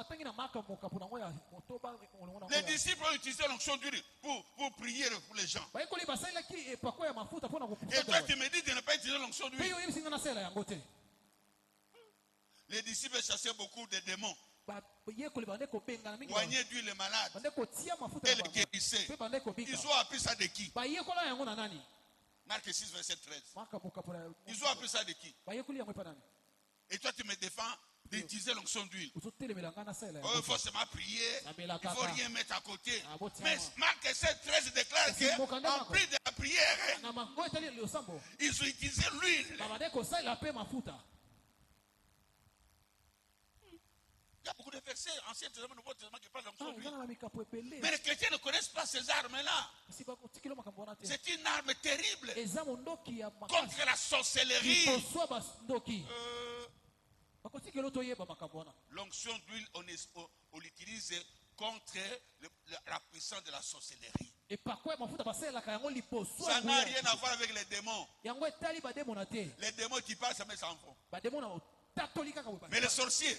les disciples ont utilisé l'onction d'huile pour prier pour les gens. Et toi, tu me dis de ne pas utiliser l'onction d'huile. Les disciples chassaient beaucoup de démons. Oigner d'huile les malades et les guérissaient. Ils ont appris ça de qui? Marc 6, verset 13. Ils ont appris ça de qui? Et toi tu me défends d'utiliser l'onction d'huile. Il faut seulement prier. Il ne faut rien mettre à côté. Mais Marc 7, 13 déclare qu'en plus de la prière, ils ont utilisé l'huile. Il y a beaucoup de versets, Ancien Testament, Nouveau Testament, qui parlent de l'onction d'huile. Mais les chrétiens ne connaissent pas ces armes-là. C'est une arme terrible contre la sorcellerie. L'onction d'huile, on l'utilise contre la puissance de la sorcellerie. Ça n'a rien à voir avec les démons. Les démons qui parlent, ça met ça en fond. Mais les sorciers,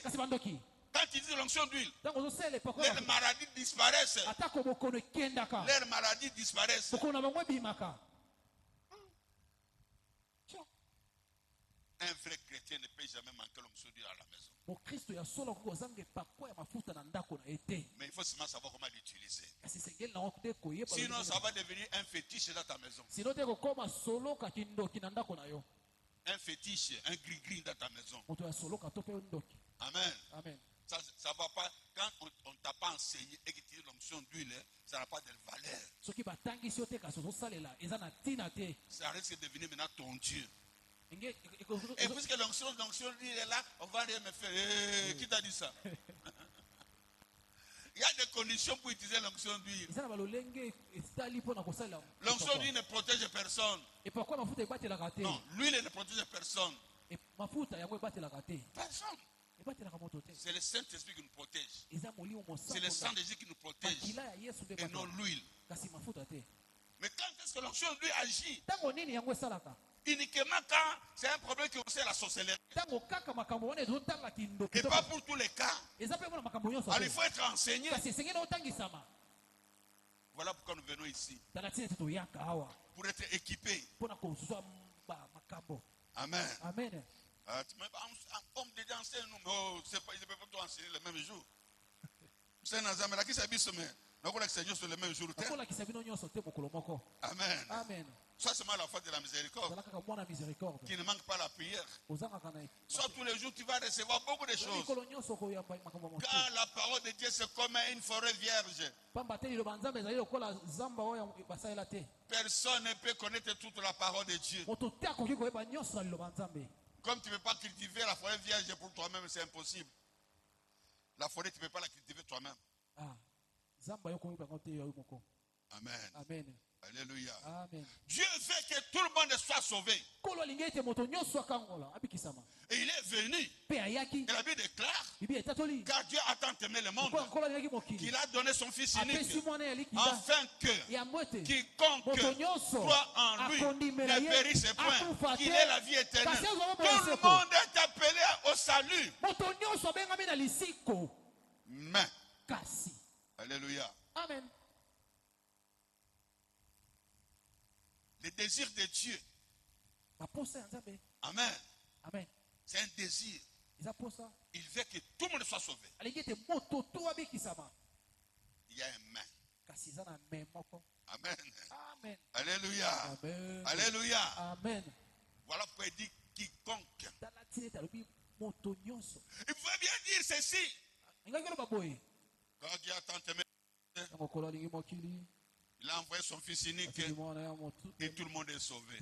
quand ils disent l'onction d'huile, leurs maladies disparaissent. Leurs maladies disparaissent. Un vrai chrétien ne peut jamais manquer l'onction d'huile à la maison. Mais il faut seulement savoir comment l'utiliser. Sinon, ça va devenir un fétiche dans ta maison. Un fétiche, un gris-gris dans ta maison. Amen. Amen. Ça ne va pas. Quand on ne t'a pas enseigné et que tu utilises l'onction d'huile, ça n'a pas de valeur. Ça risque de devenir maintenant ton Dieu. Et puisque l'onction d'huile est là, on va rien me faire. Qui t'a dit ça? Il y a des conditions pour utiliser l'onction d'huile. L'onction d'huile ne protège personne. Non, l'huile ne protège personne. Personne. C'est le Saint-Esprit qui nous protège. C'est le sang de Jésus qui nous protège. Et non l'huile. Mais quand est-ce que l'onction d'huile agit? Uniquement quand c'est un problème qui concerne la sorcellerie. Et pas pour tous les cas. Alors il faut être enseigné. Voilà pourquoi nous venons ici. Pour être équipés. Amen. Amen. Comme déjà enseigne nous, mais c'est pas, ils ne peuvent pas enseigner le même jour. C'est un examen là qui s'habille sur le même jour. Amen. Amen. Soit seulement la foi de la miséricorde, qui ne manque pas la prière. Soit tous les jours tu vas recevoir beaucoup de choses. Car la parole de Dieu c'est comme une forêt vierge. Personne ne peut connaître toute la parole de Dieu. Comme tu ne peux pas cultiver la forêt vierge pour toi-même, c'est impossible. La forêt, tu ne peux pas la cultiver toi-même. Amen. Amen. Alléluia. Amen. Dieu veut que tout le monde soit sauvé. Et il est venu. Et la Bible déclare, car Dieu a tant aimé le monde qu'il a donné son Fils unique, afin que quiconque croit en lui ne périsse point, qu'il ait la vie éternelle. Tout le monde est appelé au salut. Mais, alléluia. Amen. le désir de Dieu. Amen. Amen. C'est un désir. Il veut que tout le monde soit sauvé. Il y a un main. Amen. Amen. Alléluia. Amen. Alléluia. Amen. Voilà pourquoi il dit quiconque. Il pouvait bien dire ceci. Quand Dieu a tant aimé, il a envoyé son fils unique et tout le monde est sauvé.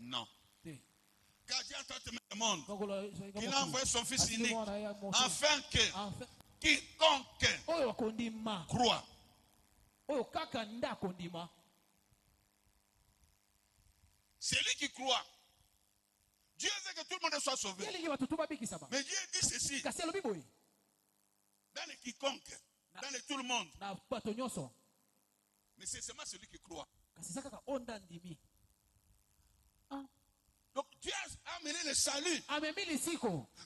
Non. Quand Dieu a tant aimé le monde, il a envoyé son fils unique afin que quiconque croit. C'est lui qui croit. Dieu veut que tout le monde soit sauvé. Mais Dieu dit ceci. Dans les quiconque, dans les tout le monde. Mais c'est seulement celui qui croit. Donc Dieu a amené le salut.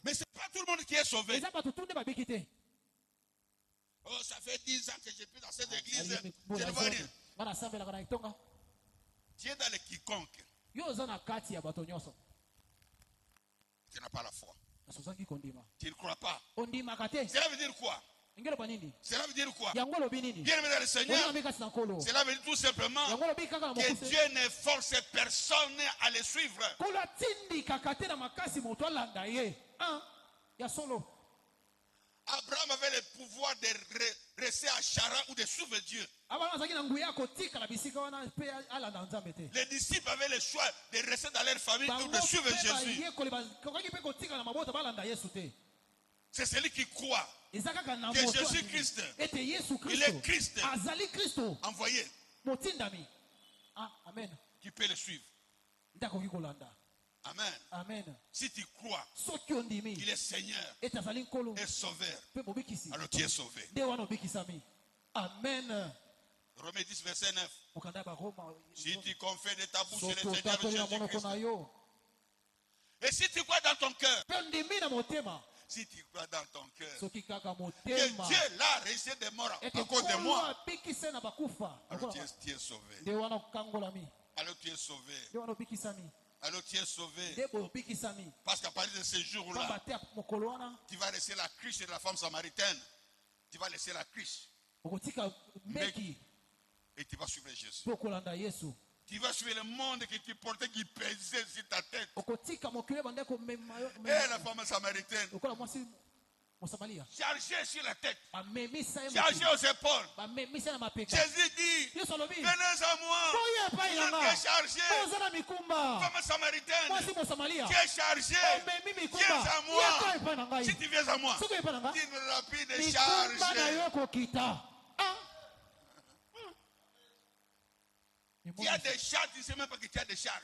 Mais ce n'est pas tout le monde qui est sauvé. Oh, ça fait 10 ans que je suis dans cette église. Je ne vois rien. Tu es dans les quiconque. Tu n'as pas la foi. Tu ne crois pas. Cela veut dire quoi? Cela veut dire quoi? Bien aimé dans le Seigneur, cela veut dire tout simplement que Dieu ne force personne à le suivre. Abraham avait le pouvoir de rester à Charan ou de suivre Dieu. Les disciples avaient le choix de rester dans leur famille ou de suivre Jésus. C'est celui qui croit que Jésus-Christ, il est Christ envoyé, qui peut le suivre. Amen. Amen. Si tu crois qu'il est Seigneur et Sauveur, alors tu es sauvé. Amen. Romains 10, verset 9. Si tu confesses de ta bouche le Seigneur Jésus-Christ, et si tu crois dans ton cœur, si tu crois dans ton cœur que Dieu l'a ressuscité des morts à cause de moi, alors tu es sauvé. Alors tu es sauvé. Alors tu es sauvé. Parce qu'à partir de ce jour-là, tu vas laisser la cruche de la femme samaritaine. Tu vas laisser la cruche. Et tu vas suivre Jésus. Tu vas suivre le monde que tu portais qui pesait sur ta tête. Et la femme samaritaine, chargée sur la tête, chargée aux épaules. Jésus dit, venez à moi, vous êtes chargés. Femme samaritaine, tu es chargée, viens à moi. Si tu viens à moi, tu me rapide de charger. Il y a des charges, tu ne sais même pas que tu as des charges.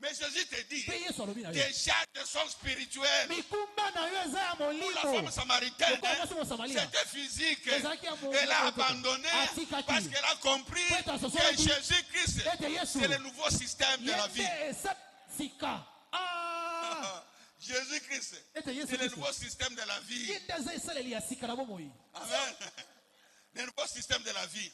Mais Jésus te dit, tes charges sont spirituelles. Pour la femme samaritaine, c'était physique. Elle a abandonné parce qu'elle a compris que Jésus-Christ, c'est le nouveau système de la vie. Jésus-Christ, c'est le nouveau système de la vie. Amen. Le nouveau système de la vie.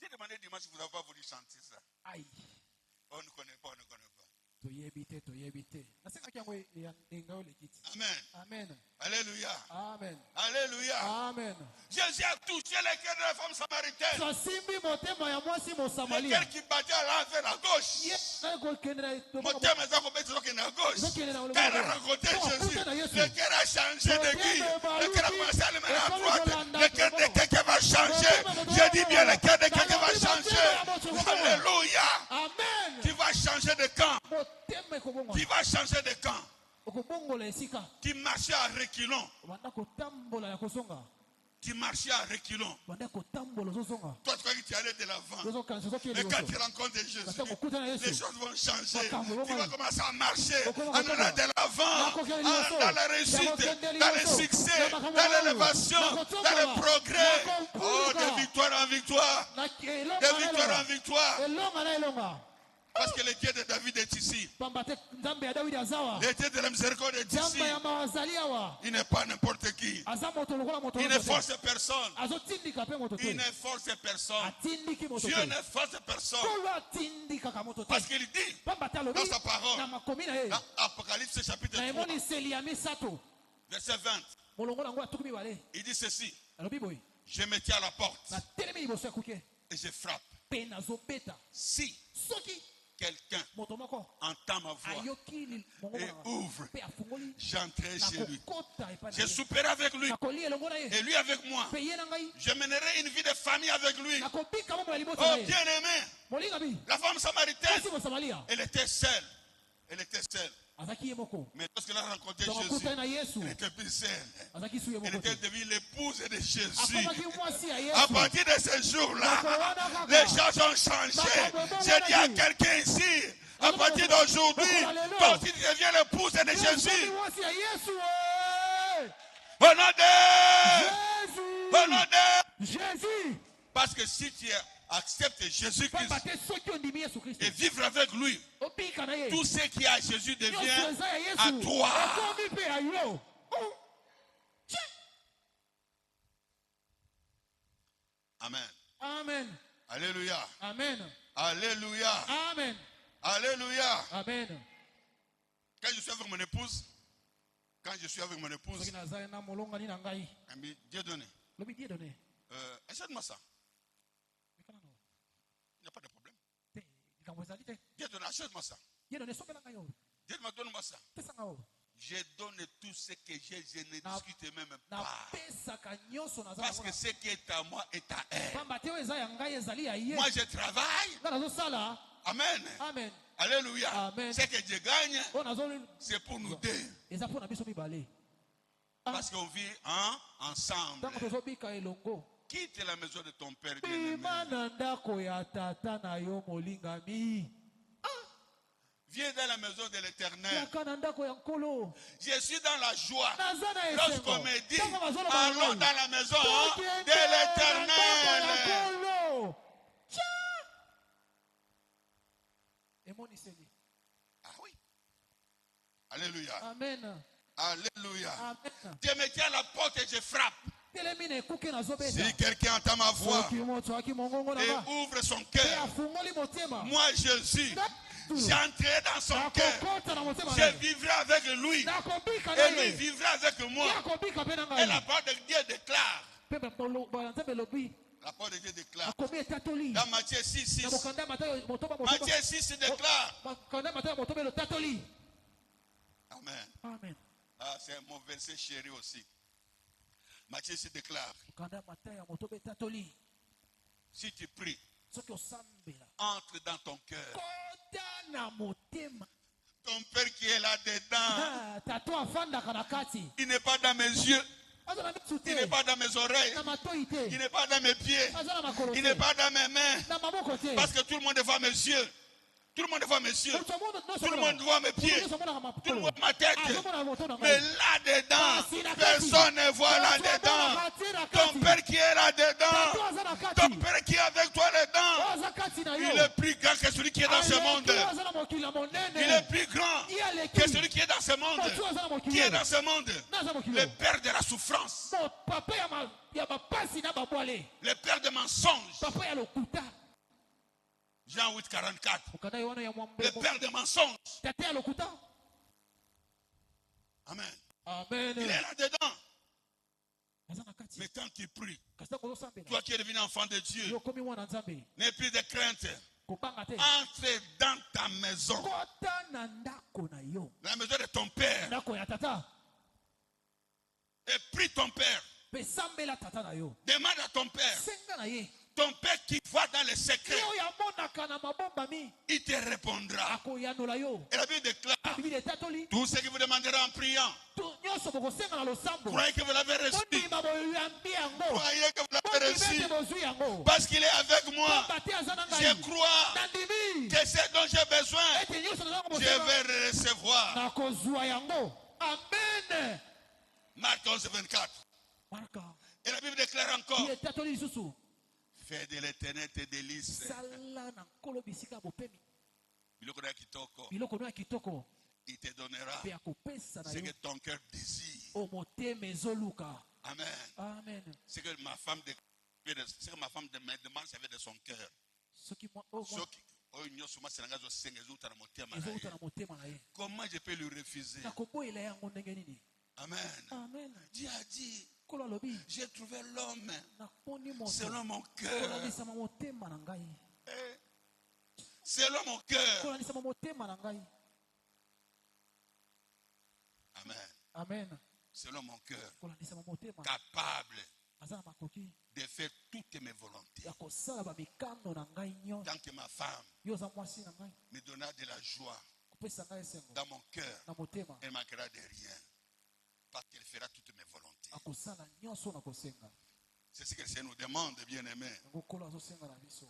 J'ai demandé dimanche si vous n'avez pas voulu chanter ça. Aïe. On ne connaît pas, on ne connaît pas. Amen. Amen. Alléluia. Amen. Alléluia. Amen. Jésus a touché le cœur de la femme samaritaine. Le cœur qui battait à l'envers à gauche. Mon thème est à gauche. Quand elle a rencontré Jésus, le cœur a changé de qui? Le cœur a commencé à le mettre à droite. Le cœur de quelqu'un va changer. Je dis bien, le cœur de quelqu'un va changer. Alléluia. Amen. Tu vas changer de camp. Tu vas changer de camp. Tu marchais à reculons. Tu marchais à reculons. Toi, tu crois que tu allais de l'avant. Mais quand tu rencontres Jésus, les choses vont changer. Tu vas commencer à marcher, en allant de l'avant, dans la réussite, dans le succès, dans l'élévation, dans le progrès. Oh, de victoire en victoire. De victoire en victoire. Parce que le Dieu de David est ici. Le Dieu de la miséricorde est ici. Il n'est pas n'importe qui. Il ne force personne. Il ne force personne. Dieu ne force personne. Parce qu'il dit dans sa parole, dans Apocalypse chapitre 3, verset 20, il dit ceci: je me tiens à la porte et je frappe. Si quelqu'un entend ma voix et ouvre, j'entrerai chez lui. Je souperai avec lui et lui avec moi. Je mènerai une vie de famille avec lui. Oh bien-aimé, la femme samaritaine, elle était seule. Elle était seule. Mais lorsqu'elle a rencontré Jésus, elle était plus seule. Elle était devenue l'épouse de Jésus. À partir de ce jour-là, les choses ont changé. J'ai dit à quelqu'un ici, à partir d'aujourd'hui, toi aussi tu deviens l'épouse de Jésus. Au nom de Jésus. Parce que si tu acceptes Jésus-Christ et vivre avec lui, tout ce qui est à Jésus devient à toi. Amen. Amen. Alléluia. Amen. Alléluia. Amen. Alléluia. Amen. Quand je suis avec mon épouse, Dieu donné. Essaie-moi ça. Il n'y a pas de problème. Dieu donne, achète-moi ça. Dieu donne-moi ça. Je donne tout ce que j'ai, je ne discute même pas. Parce que ce qui est à moi est à elle. Moi je travaille. Amen. Amen. Alléluia. Amen. Ce que je gagne, c'est pour nous deux. Parce qu'on vit ensemble. Quitte la maison de ton père bien-aimé. Viens dans la maison de l'Éternel. Je suis dans la joie. Lorsqu'on me dit, allons dans la maison de l'Éternel. Ah oui. Alléluia. Amen. Alléluia. Amen. Je me tiens à la porte et je frappe. Si quelqu'un entend ma voix et ouvre son cœur, moi Jésus, j'entrerai dans son cœur. Je vivrai avec lui. Et lui vivra avec moi. Et la parole de Dieu déclare. La parole de Dieu déclare. Dans Matthieu 6, 6. Matthieu 6 déclare. Amen. Amen. Ah, c'est mon verset chéri aussi. Matthieu 6 déclare. Si tu pries, entre dans ton cœur. Ton Père qui est là-dedans, il n'est pas dans mes yeux. Il n'est pas dans mes oreilles. Il n'est pas dans mes pieds. Il n'est pas dans mes mains. Parce que tout le monde voit mes yeux. Tout le monde voit mes yeux. Tout le monde voit mes pieds. Tout le monde voit ma tête. Mais là-dedans, personne ne voit là-dedans. Ton Père qui est là-dedans. Ton Père qui est avec toi là-dedans. Il est plus grand que celui qui est dans ce monde. Il est plus grand que celui qui est dans ce monde. Qui est dans ce monde? Le Père de la souffrance. Le Père de mensonges. Jean 8, 44. Le père des mensonges. Amen. Amen. Il est là-dedans. Mais quand tu pries, toi qui es devenu enfant de Dieu, n'aie plus de crainte. Entre dans ta maison. La maison de ton père. Et prie ton père. Demande à ton père. Ton père qui voit dans les secrets, il te répondra. Et la Bible déclare, tout ce que vous demanderez en priant, croyez que vous l'avez reçu. Croyez que vous l'avez reçu. Parce qu'il est avec moi. Je crois que c'est dont j'ai besoin, je vais le recevoir. Amen. Marc 11, 24. Et la Bible déclare encore, fais de l'Éternel tes délices. il te donnera ce que ton cœur désire. Amen. Amen. Ce que ma femme me demande, ça vient de son cœur. Comment je peux lui refuser? Amen. Amen. Dieu a dit, j'ai trouvé l'homme selon mon cœur. Selon mon cœur. Amen. Amen. Selon mon cœur. Capable de faire toutes mes volontés. Tant que ma femme me donnera de la joie dans mon cœur, elle ne manquera de rien. Parce qu'elle fera toutes mes volontés. C'est ce que le Seigneur nous demande, bien-aimés.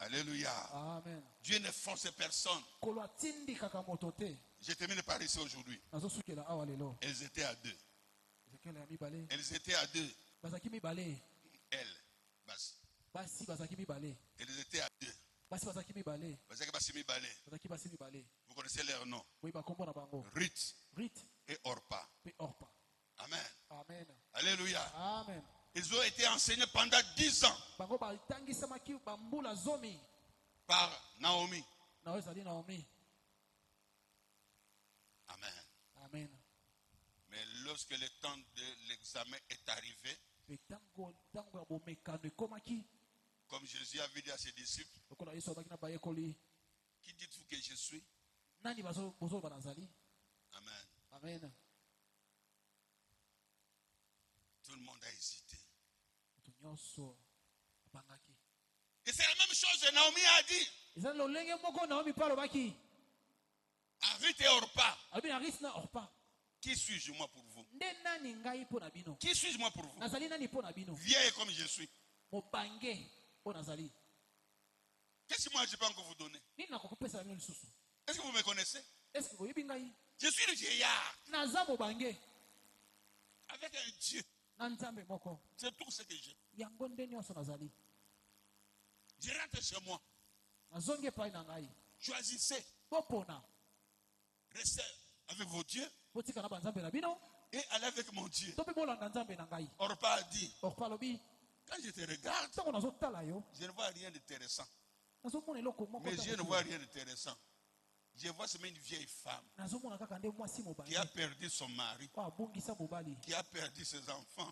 Alléluia. Amen. Dieu ne force personne. Je termine par ici aujourd'hui. Elles étaient à deux. Elles étaient à deux. Elles. Elles étaient à deux. Vous connaissez leur nom. Ruth et Orpa. Amen. Amen. Alléluia. Amen. Ils ont été enseignés pendant 10 ans par Naomi. Amen. Amen. Mais lorsque le temps de l'examen est arrivé, comme Jésus avait dit à ses disciples, qui dites-vous que je suis? Amen. Amen. Tout le monde a hésité. Et c'est la même chose que Naomi a dit. À Ruth et Orpa. Qui suis-je moi pour vous? Qui suis-je moi pour vous? Vieille comme je suis. Qu'est-ce que moi je peux encore vous donner? Est-ce que vous me connaissez? Je suis le vieillard. Avec un Dieu. C'est tout ce que j'ai. Je rentre chez moi. Choisissez. Restez avec vos dieux. Et allez avec mon Dieu. Orpa a dit, quand je te regarde, je ne vois rien d'intéressant. Mes yeux ne voient rien d'intéressant. Je vois seulement une vieille femme qui a perdu son mari, qui a perdu ses enfants,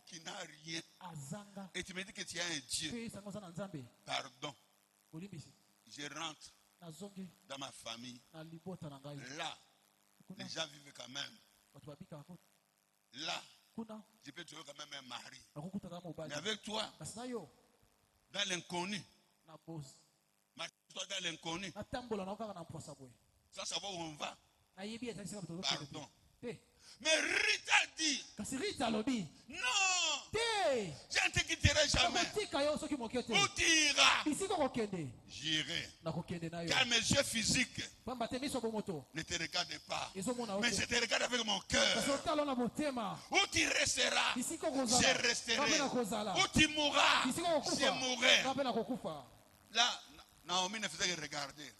qui n'a rien. Et tu me dis que tu as un Dieu. Pardon. Je rentre dans ma famille. Là, les gens vivent quand même. Là, je peux trouver quand même un mari. Mais avec toi, dans l'inconnu, toi dans l'inconnu, sans savoir où on va. Pardon. Mais Rita dit, non, je ne te quitterai jamais. Où tu iras? J'irai. Car mes yeux physiques ne te regardent pas. Mais je te regarde avec mon cœur. Où tu resteras, je resterai. Où tu mourras, je mourrai. Là, Naomi ne faisait que regarder.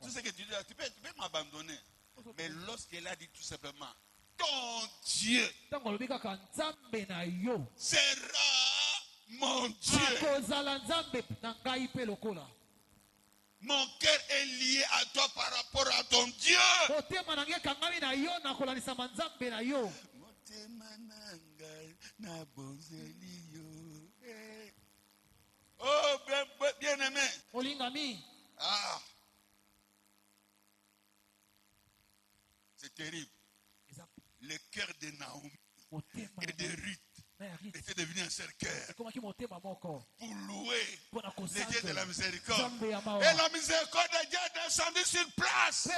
Tout ce que tu dis, tu peux m'abandonner. Mais lorsqu'elle a dit tout simplement, ton Dieu sera mon Dieu. Mon cœur est lié à toi par rapport à ton Dieu. Oh, bien aimé. Ah. C'est terrible. Le cœur de Naomi et de Ruth était devenu un seul cœur pour louer les dieux de la miséricorde. Et la miséricorde de Dieu est descendue sur place.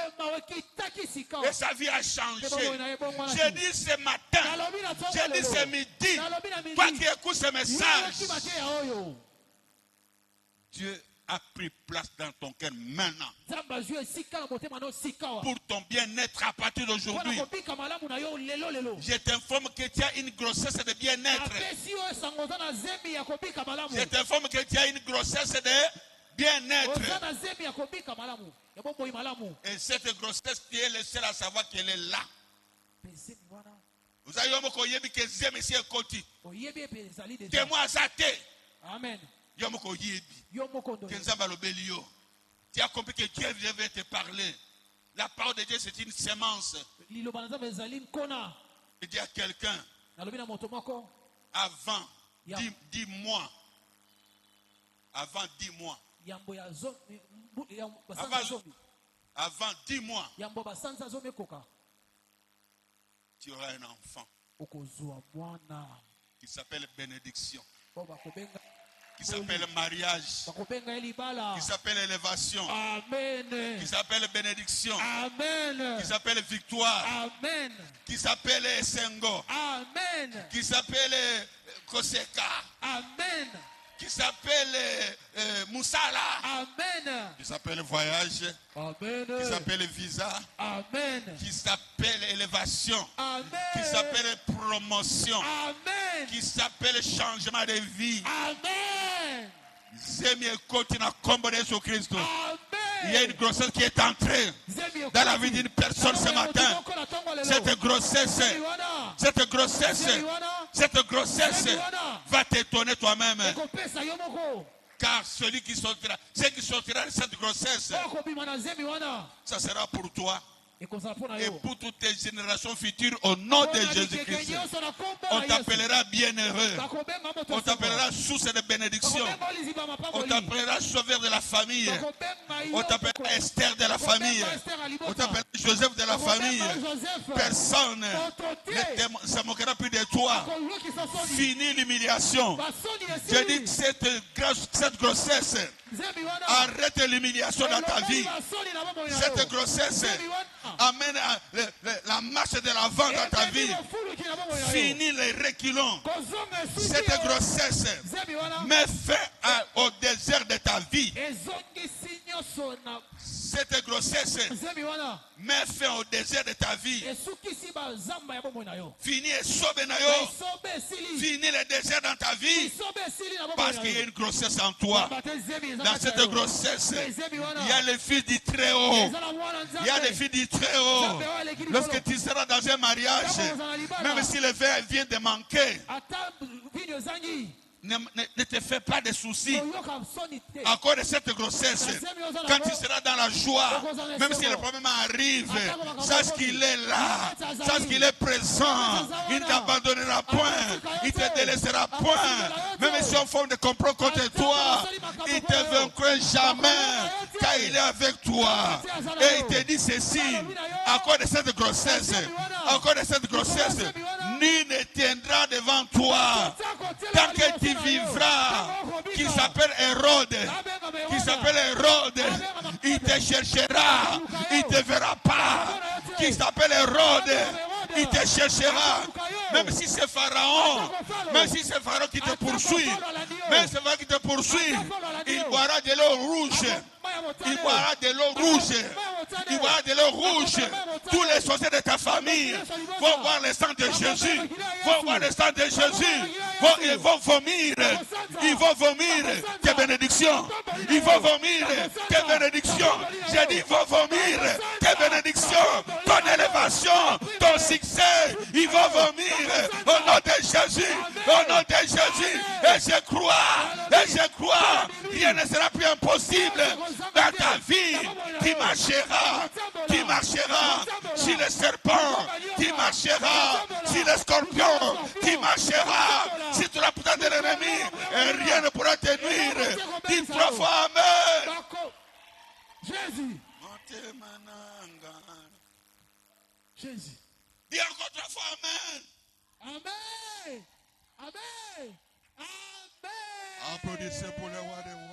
Et sa vie a changé. J'ai dit ce matin, j'ai dit ce midi, toi qui écoutes ce message, Dieu a pris place dans ton cœur maintenant. Pour ton bien-être à partir d'aujourd'hui. Je t'informe que tu as une grossesse de bien-être. Je t'informe que tu as une grossesse bien-être. Et cette grossesse qui est le seul à savoir qu'elle est là. Vous avez dit que c'est monsieur Koti. Témoin ça te. Amen. Tu as compris que Dieu veut te parler. La parole de Dieu c'est une sémence. Il dit à quelqu'un avant 10 mois. Avant 10 mois. Avant 10 mois. Tu auras un enfant qui s'appelle bénédiction, qui s'appelle mariage, qui s'appelle élévation, Amen. Qui s'appelle bénédiction, Amen. Qui s'appelle victoire, Amen. Qui s'appelle Sengo, Amen. Qui s'appelle Koseka, Amen. Qui s'appelle Moussala, Amen. Qui s'appelle voyage, Amen. Qui s'appelle visa, Amen. Qui s'appelle élévation, Amen. Qui s'appelle promotion, Amen. Qui s'appelle changement de vie. Amen. Il y a une grossesse qui est entrée dans la vie d'une personne ce matin. Cette grossesse va t'étonner toi-même. Car ceux qui sortira de cette grossesse, ça sera pour toi et pour toutes tes générations futures au nom de Jésus-Christ. On t'appellera bienheureux. On t'appellera source de bénédiction. On t'appellera sauveur de la famille. On t'appellera Esther de la famille. On t'appellera Joseph de la famille. Personne ne se moquera plus de toi. Fini l'humiliation. Je dis cette grossesse, arrête l'humiliation dans ta vie. Cette grossesse amène la marche de l'avant dans ta vie. Fini les reculons. Cette grossesse met fin au désert de ta vie. Cette grossesse met fin au désert de ta vie. Fini et sobenayo. Fini le désert dans ta vie. Parce qu'il y a une grossesse en toi. Dans cette grossesse, il y a le fils du Très-Haut. Il y a le fils du Très-Haut. Lorsque tu seras dans un mariage, même si le verre vient de manquer, ne te fais pas de soucis à cause de cette grossesse. Quand tu seras dans la joie, même si le problème arrive, sache qu'il est là, sache qu'il est présent. Il ne t'abandonnera point, il ne te délaissera point. Même si on forme de complot contre toi, il ne te vaincra jamais, car il est avec toi. Et il te dit ceci, à cause de cette grossesse, à cause de cette grossesse, nul ne tiendra devant toi tant que tu vivras. Qui s'appelle Hérode, il te cherchera, il ne te verra pas. Qui s'appelle Hérode, il te cherchera. Même si c'est Pharaon, qui te poursuit, il boira de l'eau rouge. Il boira de l'eau rouge. Tous les sorciers de ta famille vont voir le sang de Jésus. Ils vont vomir tes bénédictions. J'ai dit, ils vont vomir tes bénédictions, ton élévation, ton succès. Ils vont vomir au nom de Jésus. Et je crois, rien ne sera plus impossible dans ta vie. Tu marcheras sur les serpents, tu marcheras sur les scorpions, tu marcheras sur toute la putain de l'ennemi, et rien ne pourra te nuire. Dis 3 fois Amen. Jésus. Dis encore 3 fois Amen. Amen. Amen. Amen. Applaudissez pour le roi des rois.